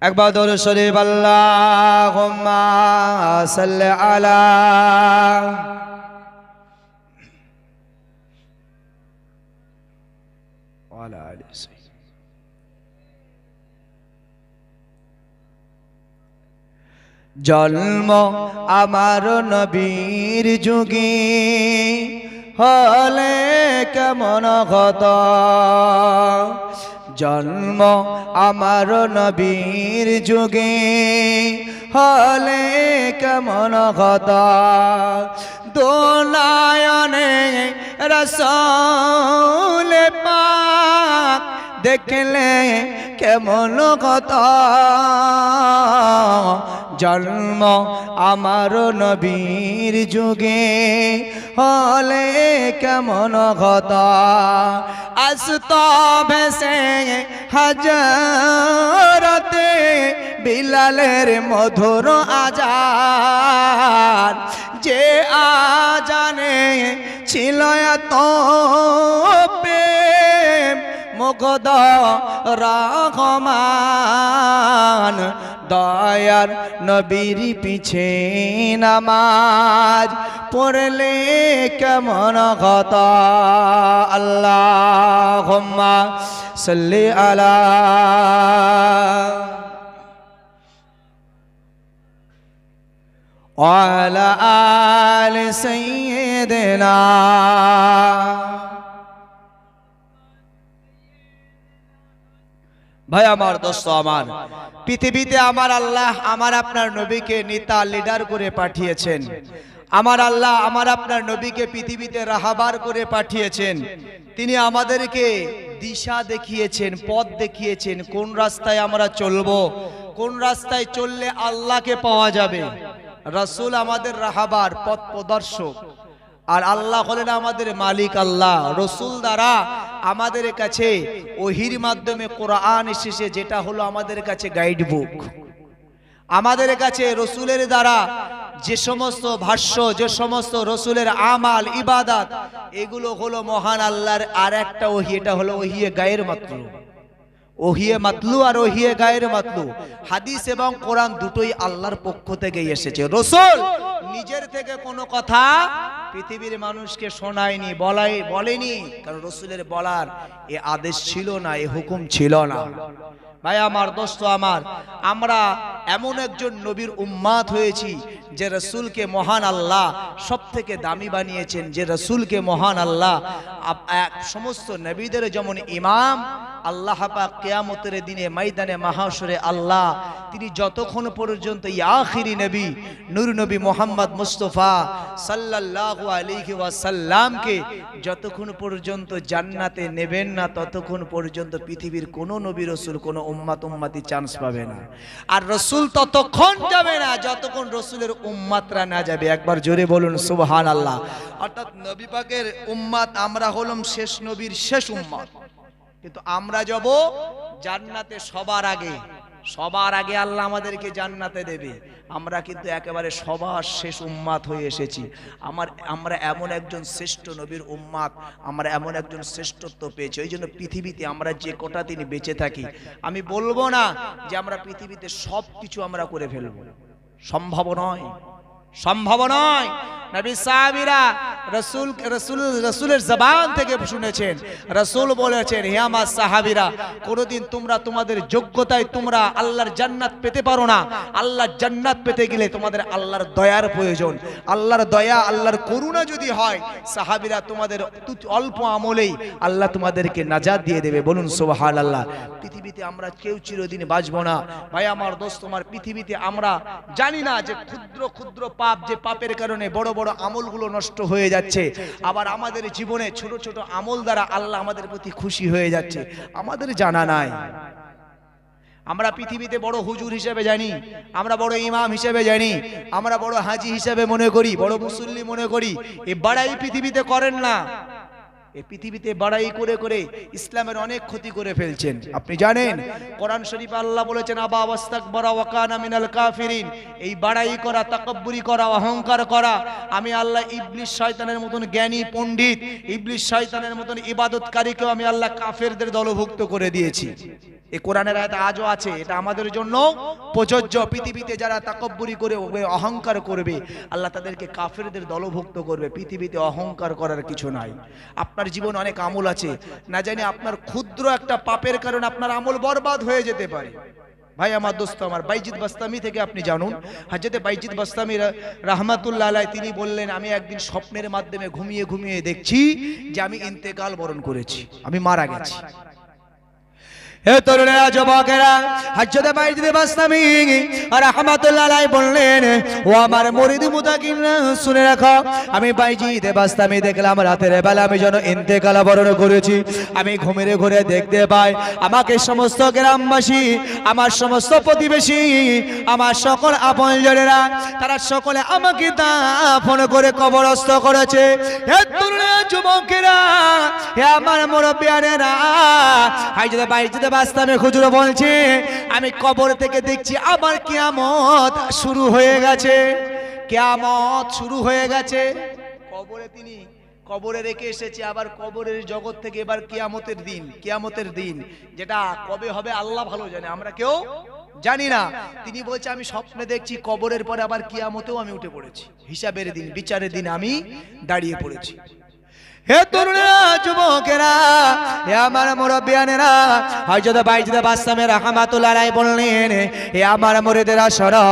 একবার দরুদ শরীফ আল্লাহুম্মা সাল্লি আলা। ওয়ালা আলিহি। জন্ম আমার নবীর যুগে হলে কেমন হতো, জন্ম আমার নবীর যুগে হলে কেমন হতো, দোলায়নে রাসূল পাক দেখলে কেমন হতো, জন্ম আমার নবীর যুগে হলে কেমন হতো, আসত ভেসে হযরতে বিলালের মধুর আজান, যে আজানে ছিল এত প্রেম মুগ্ধ রহমান, দয়ার নবীর পিছে নামাজ পড়লে কেমন হতো। আল্লাহুম্মা সাল্লি আলা। ওয়ালা আলি সাইয়্যিদিনা। ভাই আমার দোস্ত আমার, পৃথিবীতে আমার আল্লাহ আমার আপনার নবীকে নেতা লিডার করে পাঠিয়েছেন। আমার আল্লাহ আমার আপনার নবীকে পৃথিবীতে রাহবার করে পাঠিয়েছেন। তিনি আমাদেরকে দিশা দেখিয়েছেন, পথ দেখিয়েছেন, কোন রাস্তায় আমরা চলবো, কোন রাস্তায় চললে আল্লাহকে পাওয়া যাবে। রাসূল আমাদের রাহবার, পথ প্রদর্শক, আর আল্লাহ হলেন আমাদের মালিক। আল্লাহ রাসূল দ্বারা আমাদের কাছে ওহির মাধ্যমে কোরআন এসেছে, যেটা হলো আমাদের কাছে গাইড বুক। আমাদের কাছে রাসূলের দ্বারা যে সমস্ত ভাষ্য, যে সমস্ত রাসূলের আমাল ইবাদত, এগুলো হলো মহান আল্লাহর আর একটা ওহী। এটা হলো ওহিয়ে গায়ের মাতলু, ওহিয়ে মাতলু আর ওহিয়ে গায়ের মাতলু। হাদিস এবং কোরআন দুটোই আল্লাহর পক্ষ থেকে এসেছে। রাসূল নিজের থেকে কোনো কথা পৃথিবীর মানুষকে শোনায়নি, বলেনি, কারণ রাসূলের বলার এ আদেশ ছিল না, এ হুকুম ছিল না। ভাই আমার, দোস্ত আমার, আমরা এমন একজন নবীর উম্মাত হয়েছি যে রাসূলকে মহান আল্লাহ সবথেকে দামি বানিয়েছেন, যে রাসূলকে মহান আল্লাহ সমস্ত নবীদের যেমন ইমাম, আল্লাহ পাক কিয়ামতের দিনে ময়দানে মাহশরে আল্লাহ তিনি যতক্ষণ পর্যন্ত আখিরি নবী নূর নবী মুহাম্মদ মুস্তাফা সাল্লাল্লাহু আলাইহি ওয়াসাল্লামকে যতক্ষণ পর্যন্ত জান্নাতে নেবেন না, ততক্ষণ পর্যন্ত পৃথিবীর কোন নবী রাসূল কোন উম্মতি চান্স পাবে না। আর রাসূল ততক্ষণ যাবে না যতক্ষণ রাসূলের উম্মতরা না যাবে। একবার জোরে বলুন সুবহানাল্লাহ। অর্থাৎ নবী পাকের উম্মত আমরা হলাম শেষ নবীর শেষ উম্মত, কিন্তু আমরা যাব জান্নাতে সবার আগে আল্লাহ আমাদেরকে জান্নাতে দেবে। আমরা কিন্তু একেবারে সবার শেষ উম্মাত হয়ে এসেছি। আমরা এমন একজন শ্রেষ্ঠ নবীর উম্মাত, আমরা এমন একজন শ্রেষ্ঠত্ব পেয়েছি। ওই জন্য পৃথিবীতে আমরা যে কটা দিন বেঁচে থাকি, আমি বলবো না যে আমরা পৃথিবীতে সব কিছু আমরা করে ফেলবো, সম্ভব নয়। নবী সাহাবীরা রাসূলের জবান থেকে শুনেছেন, রাসূল বলেছেন, হে আমার সাহাবীরা, কোনদিন তোমরা তোমাদের যোগ্যতায় তোমরা আল্লাহর জান্নাত পেতে পারো না। আল্লাহর জান্নাত পেতে গেলে তোমাদের আল্লাহর দয়ার প্রয়োজন। আল্লাহর দয়া, আল্লাহর করুণা যদি হয়, সাহাবীরা তোমাদের অল্প আমলেই আল্লাহ তোমাদেরকে নাজাত দিয়ে দেবে। বলুন সুবহানাল্লাহ। পৃথিবীতে আমরা কেউ চিরদিন বাঁচবো না। ভাই আমার, দোস্ত আমার, পৃথিবীতে আমরা জানি না যে ক্ষুদ্র ক্ষুদ্র পাপ, যে পাপের কারণে বড় বড় আমলগুলো নষ্ট হয়ে যাচ্ছে, আবার আমাদের জীবনে ছোট ছোট আমল দ্বারা আল্লাহ আমাদের প্রতি খুশি হয়ে যাচ্ছে, আমাদের জানা নাই। আমরা পৃথিবীতে বড় হুজুর হিসেবে জানি, আমরা বড় ইমাম হিসেবে জানি, আমরা বড় হাজি হিসেবে মনে করি, বড় মুসল্লি মনে করি। এই বাড়াই পৃথিবীতে করেন না। এই পৃথিবীতে বাড়াই করে করে ইসলামের অনেক ক্ষতি করে ফেলছেন। আপনি জানেন কোরআন শরীফে আল্লাহ বলেছেন, আবা ওয়াস্তাকবারা ওয়া কানা মিনাল কাফিরিন। এই বাড়াই করা, তাকাব্বুরি করা, অহংকার করা, আমি আল্লাহ ইবলিস শয়তানের মতন জ্ঞানী পণ্ডিত, ইবলিস শয়তানের মতন ইবাদতকারীকেও আমি আল্লাহ কাফেরদের দলভুক্ত করে দিয়েছি। এই কোরআনের আয়াত আজও আছে, এটা আমাদের জন্য প্রযোজ্য। পৃথিবীতে যারা তাকাব্বুরি করে অহংকার করবে, আল্লাহ তাদেরকে কাফেরদের দলভুক্ত করবে। পৃথিবীতে অহংকার করার কিছু নাই। আপনার জীবনে অনেক আমল আছে, না জানি আপনার ক্ষুদ্র একটা পাপের কারণে আপনার আমল বরবাদ হয়ে যেতে পারে। ভাই আমার, দোস্ত আমার, বাইজিদ বাস্তামি থেকে আপনি জানুন, হযরত বাইজিদ বাস্তামি রাহমাতুল্লাহ আলাইহি তিনি বললেন, আমি একদিন স্বপ্নের মাধ্যমে ঘুমিয়ে ঘুমিয়ে দেখছি যে আমি ইন্তেকাল বরণ করেছি, আমি মারা গেছি। হে তরুণেরা, যুবকেরা, হযরত বাইজিদ বাস্তামি রাহমাতুল্লাহ আলাইহি বললেন, ও আমার মুরিদ মুতাকিনরা শুনে রাখো, আমি বাইজিদ বাস্তামি দেখলাম রাতের বেলা আমি যেন ইন্তেকাল বরণ করেছি। আমি ঘুমের ঘরে দেখতে পাই আমাকে সমস্ত গ্রামবাসী, আমার সমস্ত প্রতিবেশী, আমার সকল আপনজনেরা, তারা সকলে আমাকে দাফন করে কবরস্থ করেছে। হে তরুণেরা, যুবকেরা, হে আমার মুরব্বিয়ানেরা, হযরত বাইজিদ বাস্তামি হুজুর বলছে, আমি কবর থেকে দেখছি আবার কিয়ামত শুরু হয়ে গেছে, কিয়ামত শুরু হয়ে গেছে। কবরে তিনি কবরে রেখে এসেছে, আবার কবরের জগৎ থেকে এবার কিয়ামতের দিন যেটা কবে হবে আল্লাহ ভালো জানে, আমরা কেউ জানি না। তিনি বলছে, আমি স্বপ্নে দেখছি কবরের পরে আবার কিয়ামতেও আমি উঠে পড়েছি, হিসাবের দিন, বিচারের দিন আমি দাঁড়িয়ে পড়েছি। হে তরুণেরা, যুবকেরা, হে আমার মুরব্বিয়ানেরা, হযরত বাইজিদ বাস্তামি রাহমাতুল্লাহ আলাইহি বললেন, হে আমার মুরিদেরা শোনো,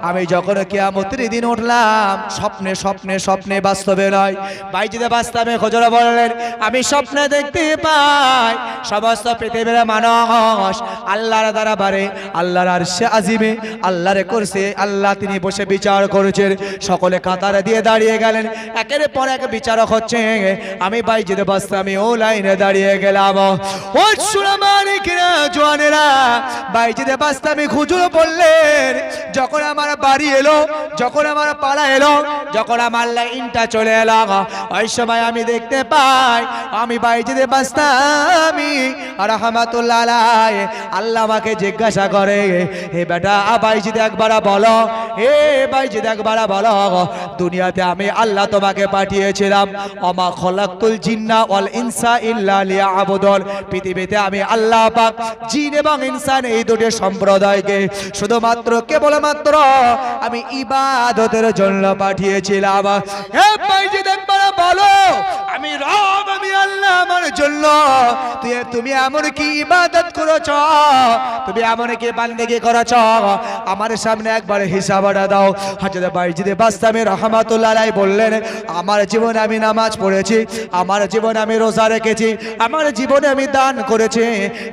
আমি যখন কিয়ামতের দিন উঠলাম স্বপ্নে স্বপ্নে স্বপ্নে, বাস্তবে নয়। বাইজিদ বাস্তামি হুজুর বললেন, আমি স্বপ্নে দেখতে পাই সমস্ত পৃথিবীর মানুষ আল্লাহর দরবারে, আল্লাহর আরশে আজিমে, আল্লাহর কুরসি আল্লাহ তিনি বসে বিচার করেছেন। সকলে কাতার দিয়ে দাঁড়িয়ে গেলেন, একের পর এক বিচারক হচ্ছে। আমি বাইজিদ বাস্তামি ও লাইনে দাঁড়িয়ে গেলাম। ও সুলামানিকেরা, জওয়ানেরা, বাইজিদ বাস্তামি হুজুর বললেন, যখন আমার বাড়ি এলো, যখন আমার পাড়া এলো, যখন আমার লাইনটা চলে এলো, ওই সময় আমি দেখতে পাই আমি বাইজিদ বাস্তামি রাহমাতুল্লাহ আলাইহি, আল্লাহ আমাকে জিজ্ঞাসা করে, হে বেটা বাইজিদ একবার বলো, হে বাইজিদ একবার বলো, দুনিয়াতে আমি আল্লাহ তোমাকে পাঠিয়েছিলাম ওমা খলাকতুল জিন্না ওয়াল ইনসা ইল্লা লিয়াবুদুন পৃথিবীতে আমি আল্লাহ পাক জিন এবং ইনসান এই দুটি সম্প্রদায়কে শুধুমাত্র কেবলমাত্র আমি ইবাদতের জন্য পাঠিয়েছিলাম হে ভাইজিদ একবার বলো আমি রব আমি আল্লাহ আমার জন্য তুমি এমন কি ইবাদত করেছো তুমি এমন কি বান্দেগি করেছো আমার সামনে একবার হিসাবটা দাও হযরত বাইজিদ বাস্তামি রাহমাতুল্লাহ আলাইহি বললেন আমার জীবনে আমি নামাজ পড়েছি আমার জীবনে আমি রোজা রেখেছি আমার জীবনে আমি দান করেছি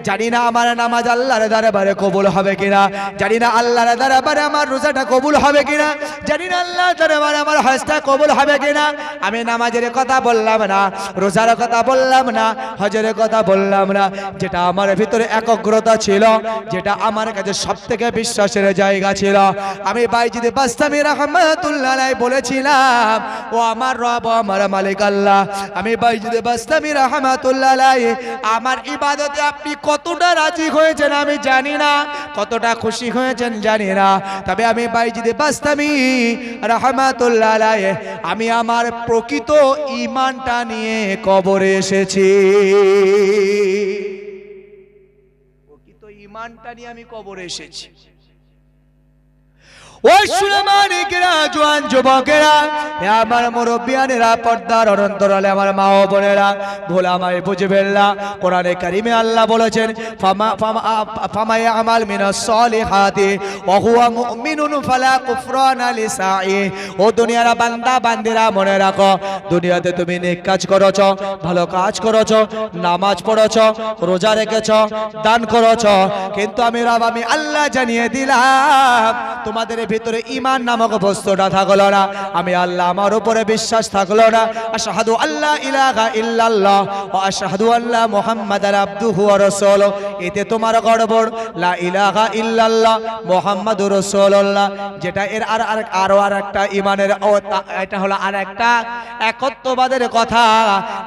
জানি না আমার নামাজ আল্লাহর দরবারে কবুল হবে কিনা জানি না আল্লাহর দরবারে আমার রোজাটা কবুল হবে কিনা জানি না আল্লাহর দরবারে আমার হজটা কবুল হবে কিনা আমি নামাজের কথা বললাম না রোজার কথা বললাম না হজের কথা বললাম না যেটা আমার ভিতরে একগ্রতা ছিল যেটা আমার কাছে সবথেকে বিশ্বাসের জায়গা ছিল আমি বাইজিদ বাস্তামি রাহমাতুল্লাহ আলাইহি বলেছিলাম ও আমার রব আমার মালিক আল্লাহ আমি বাইজিদ বাস্তামি রাহমাতুল্লাহ আলাইহি আমার ইবাদতে আপনি কতটা রাজি হয়েছেন আমি জানি না কতটা খুশি হয়েছেন জানি না তবে আমি বাইজিদ বাস্তামি রাহমাতুল্লাহ আলাইহি আমি আমার প্রকৃত ঈমানটা নিয়ে কবরে এসেছি প্রকৃত ঈমানটা নিয়ে আমি কবরে এসেছি ওই সুলেমানিকেরা জওয়ান যুবকেরা আমার মুরব্বিয়ানেরা পর্দার অন্তরালে আমার মা ও বোনেরা ভুল আমায় বুঝবেন না কোরআনে কারিমে আল্লাহ বলেছেন ফামা ইয়ামাল মিনাস সলিহাতি ওয়া হুয়া মুমিনুন ফালা কুফরানা লিসাই ও দুনিয়ার বান্দা বান্দিরা মনে রাখো দুনিয়াতে তুমি নেক কাজ করেছো ভালো কাজ করেছো নামাজ পড়েছো রোজা রেখেছো দান করেছো কিন্তু আমি রব আমি আল্লাহ জানিয়ে দিলাম তোমাদের ভিতরে ঈমান নামক বস্তুটা থাকলো না আমি আল্লাহ আমার উপরে বিশ্বাস থাকলো না আশহাদু আল্লা ইলাহা ইল্লাল্লাহ ওয়া আশহাদু আন্না মুহাম্মাদান আবদুহু ওয়া রাসূলুহু এতে তোমার গড়বড় লা ইলাহা ইল্লাল্লাহ মুহাম্মাদুর রাসূলুল্লাহ যেটা এর আরো একটা ঈমানের এটা হলো আরেকটা একত্ববাদের কথা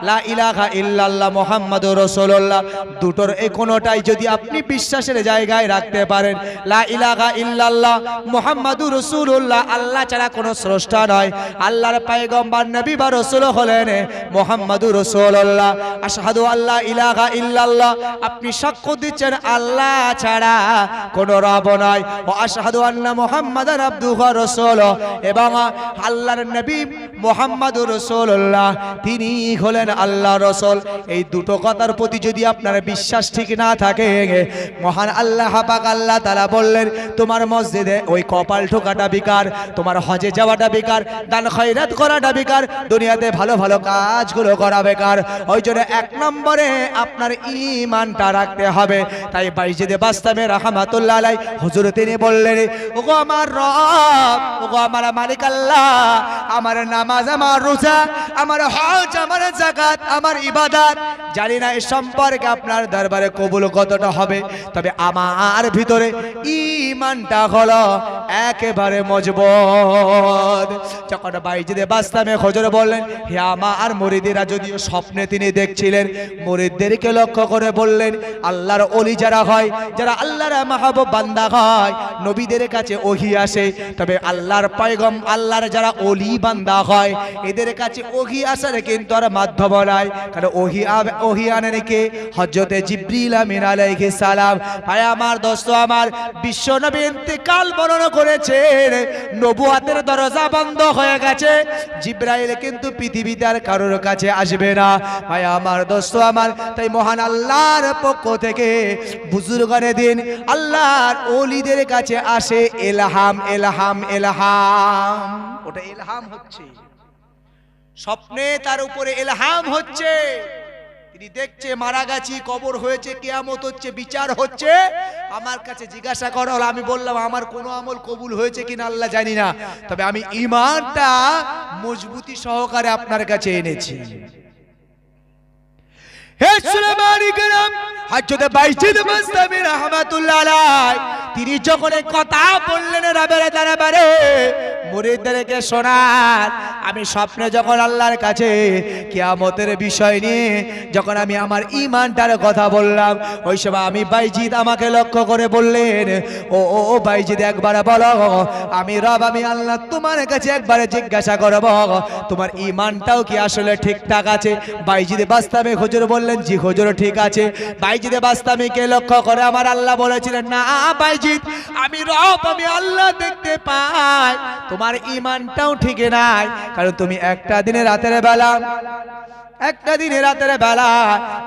লা ইলাহা ইল্লাল্লাহ মুহাম্মাদুর রাসূলুল্লাহ দুটোর এই কোনোটাই যদি আপনি বিশ্বাসের জায়গায় রাখতে পারেন লা ইলাহা ইল্লাল্লাহ মুহাম্মাদুর রাসূলুল্লাহ আল্লাহ ছাড়া কোনো স্রষ্টা নয় আল্লাহর পয়গম্বর নবী বা রাসূল হলেন মুহাম্মাদুর রাসূলুল্লাহ আশহাদু আল্লা ইলাহা ইল্লাল্লাহ আপনি সাক্ষ্য দিচ্ছেন আল্লাহ ছাড়া কোনো রব নয় ও আশহাদু আন্না মুহাম্মাদান আবদুহু ওয়া রাসূলুহু এবং আল্লাহর নবী মুহাম্মাদুর রাসূলুল্লাহ তিনি হলেন আল্লাহর রাসূল এই দুটো কথার প্রতি যদি আপনার বিশ্বাস ঠিক না থাকে মহান আল্লাহ পাক আল্লাহ তাআলা বললেন তোমার মসজিদে ওই কপাল ঠোকাটা বেকার তোমার হজে যাওয়াটা বেকার দান খয়রাত করাটা বেকার দুনিয়াতে ভালো ভালো কাজগুলো করা বেকার ওই জন্য এক নম্বরে আপনার ঈমানটা রাখতে হবে তাই বাইজিদ বাস্তামি রাহমাতুল্লাহ আলাইহি হুজুর তিনি বললেন ওগো আমার রব ওগো আমার মালিক আল্লাহ আমার নামাজ আমার রোজা আমার হজ আমার যাকাত আমার ইবাদত জানি না এই সম্পর্কে আপনার দরবারে কবুল কতটা হবে তবে আমার ভিতরে ঈমানটা হলো একেবারে মজবুত যখন বাইজিদ বাস্তামি হুজুর বললেন হে আমার মুরিদরা যদিও স্বপ্নে তিনি দেখছিলেন মুরিদদেরকে লক্ষ্য করে বললেন আল্লাহর ওলি যারা হয় যারা আল্লাহর মাহবুব বান্দা হয় নবীদের কাছে ওহী আসে তবে আল্লাহর পয়গম্বর আল্লাহর যারা ওলি বান্দা হয় এদের কাছে ওহী আসার কিন্তু আর মাধ্যম নাই কারণ ওহী আনেন কে হযরতে জিবরিল আমিন আলাইহিস সালাম ভাই আমার দোস্ত আমার বিশ্ব নবী ইন্তেকাল বরণ করেছেন নবুয়তের দরজা বন্ধ হয়ে গেছে জিবরাইল কিন্তু পৃথিবীতে আর কারোর কাছে আসবে না ভাই আমার দোস্ত আমার তাই মহান আল্লাহর পক্ষ থেকে বুজুর্গানে দিন আল্লাহর ওলিদের কাছে আসে ইলহাম ইলহাম ইলহাম ওটা ইলহাম হচ্ছে স্বপ্নে তার উপরে ইলহাম হচ্ছে তিনি দেখছে মারা গেছি কবর হয়েছে কিয়ামত হচ্ছে বিচার হচ্ছে আমার কাছে জিজ্ঞাসা করা হলো আমি বললাম আমার কোনো আমল কবুল হয়েছে কিনা আল্লাহ জানি না তবে আমি ঈমানটা মজবুতি সহকারে আপনার কাছে এনেছি হে সুলেমানিকেরা হযরত বাইজিদ বাস্তামি রাহমাতুল্লাহ আলাইহি তিনি যখন এই কথা বললেন রবের দরবারে মুরিদদেরকে শোনান, আমি স্বপ্নে যখন আল্লাহর কাছে কিয়ামতের বিষয় নিয়ে যখন আমি আমার ঈমানটার কথা বললাম, ওই সময় আমি বাইজিদ আমাকে লক্ষ্য করে বললেন, ও ও ও বাইজিদ একবার বলো, আমি রব আমি আল্লাহ তোমার কাছে একবারে জিজ্ঞাসা করব তোমার ঈমানটাও কি আসলে ঠিকঠাক আছে? বাইজিদ বাস্তামি হুজুর বললেন, জি হুজুর ঠিক আছে। বাইজিদ বাস্তামিকে লক্ষ্য করে আমার আল্লাহ বলেছিলেন, না বাইজিদ, আমি রব আমি আল্লাহ দেখতে পাই তোমার ঈমানটাও ঠিক নাই, কারণ তুমি একটা দিনে রাতের বেলা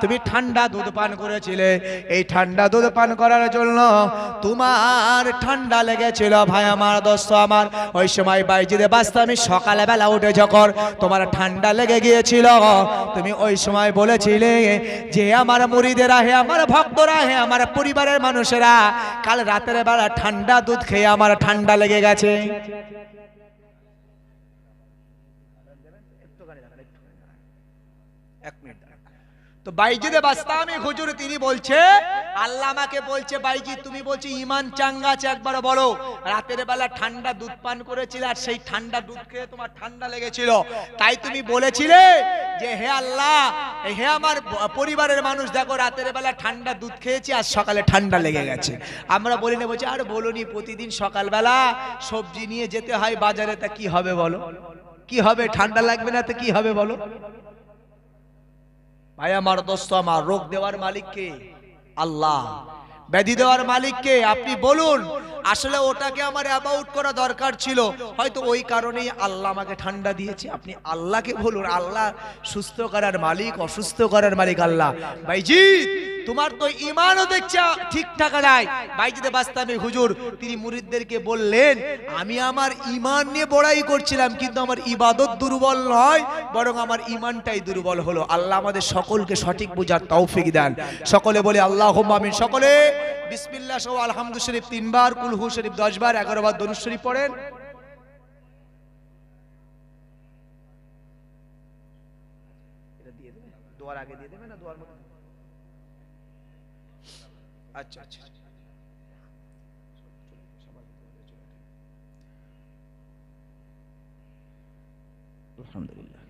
তুমি ঠান্ডা দুধ পান করেছিলে। এই ঠান্ডা দুধ পান করার জন্য তোমার ঠান্ডা লেগেছিল ভাই আমার, দোস্ত আমার। ওই সময় বাইজিদে বাস্তামি সকালে বেলা উঠে যখন তোমার ঠান্ডা লেগে গিয়েছিল, তুমি ওই সময় বলেছিলে যে আমার মুরিদেরা, হে আমার ভক্তরা, হে আমার পরিবারের মানুষেরা, কাল রাতের বেলা ঠান্ডা দুধ খেয়ে আমার ঠান্ডা লেগে গেছে। তো বাইজিদে বাস্তামি হুজুর তিনি বলছে, আল্লাহ আমাকে বলছে, বাইজিদ তুমি বলছি ঈমান চাঙ্গা আছে, একবার বলো রাতের বেলা ঠান্ডা দুধ পান করেছিলে আর সেই ঠান্ডা দুধ খেয়ে তোমার ঠান্ডা লেগেছিল, তাই তুমি বলেছিলে যে হে আল্লাহ, হে আমার পরিবারের মানুষ, দেখো রাতের বেলা ঠান্ডা দুধ খেয়েছি আর সকালে ঠান্ডা লেগে গেছে। আমরা বলি না, বলছি আর বলনি, প্রতিদিন সকালবেলা সবজি নিয়ে যেতে হয় বাজারে, তা কি হবে বলো, কি হবে? ঠান্ডা লাগবে না তো কি হবে বলো? ভাই আমার, দোস্ত আমার, রোগ দেওয়ার মালিক কে? আল্লাহ। ব্যাধি দেওয়ার মালিক কে? আপনি বলুন। আসলে ওটাকে আমার অ্যাবাউট করা দরকার ছিল, হয়তো ওই কারণেই আল্লাহ আমাকে ঠান্ডা দিয়েছে। আপনি আল্লাহকে বলুন, আল্লাহ সুস্থ করার মালিক, অসুস্থ করার মালিক আল্লাহ। ভাইজিৎ তোমার তো ঈমানও দেখছে ঠিকঠাক নাই। বাইজিদে বাস্তামি হুজুর তিনি মুরিদদেরকে বললেন, আমি আমার ঈমান নিয়ে বড়াই করছিলাম, কিন্তু আমার ইবাদত দুর্বল নয়, বরং আমার ঈমানটাই দুর্বল হলো। আল্লাহ আমাদের সকলকে সঠিক বুঝার তৌফিক দেন। সকলে বলে আল্লাহুম্মা আমিন। সকলে বিসমিল্লাহ সহ আলহামদু শরীফ 3 বার, কুল হু শরীফ 10 বার, 11 বার দরুদ শরীফ পড়েন। এটা দিয়ে দেবেন, দোয়ার আগে দিয়ে দেবেন না দোয়ার মধ্যে? আচ্ছা আচ্ছা, আলহামদুলিল্লাহ।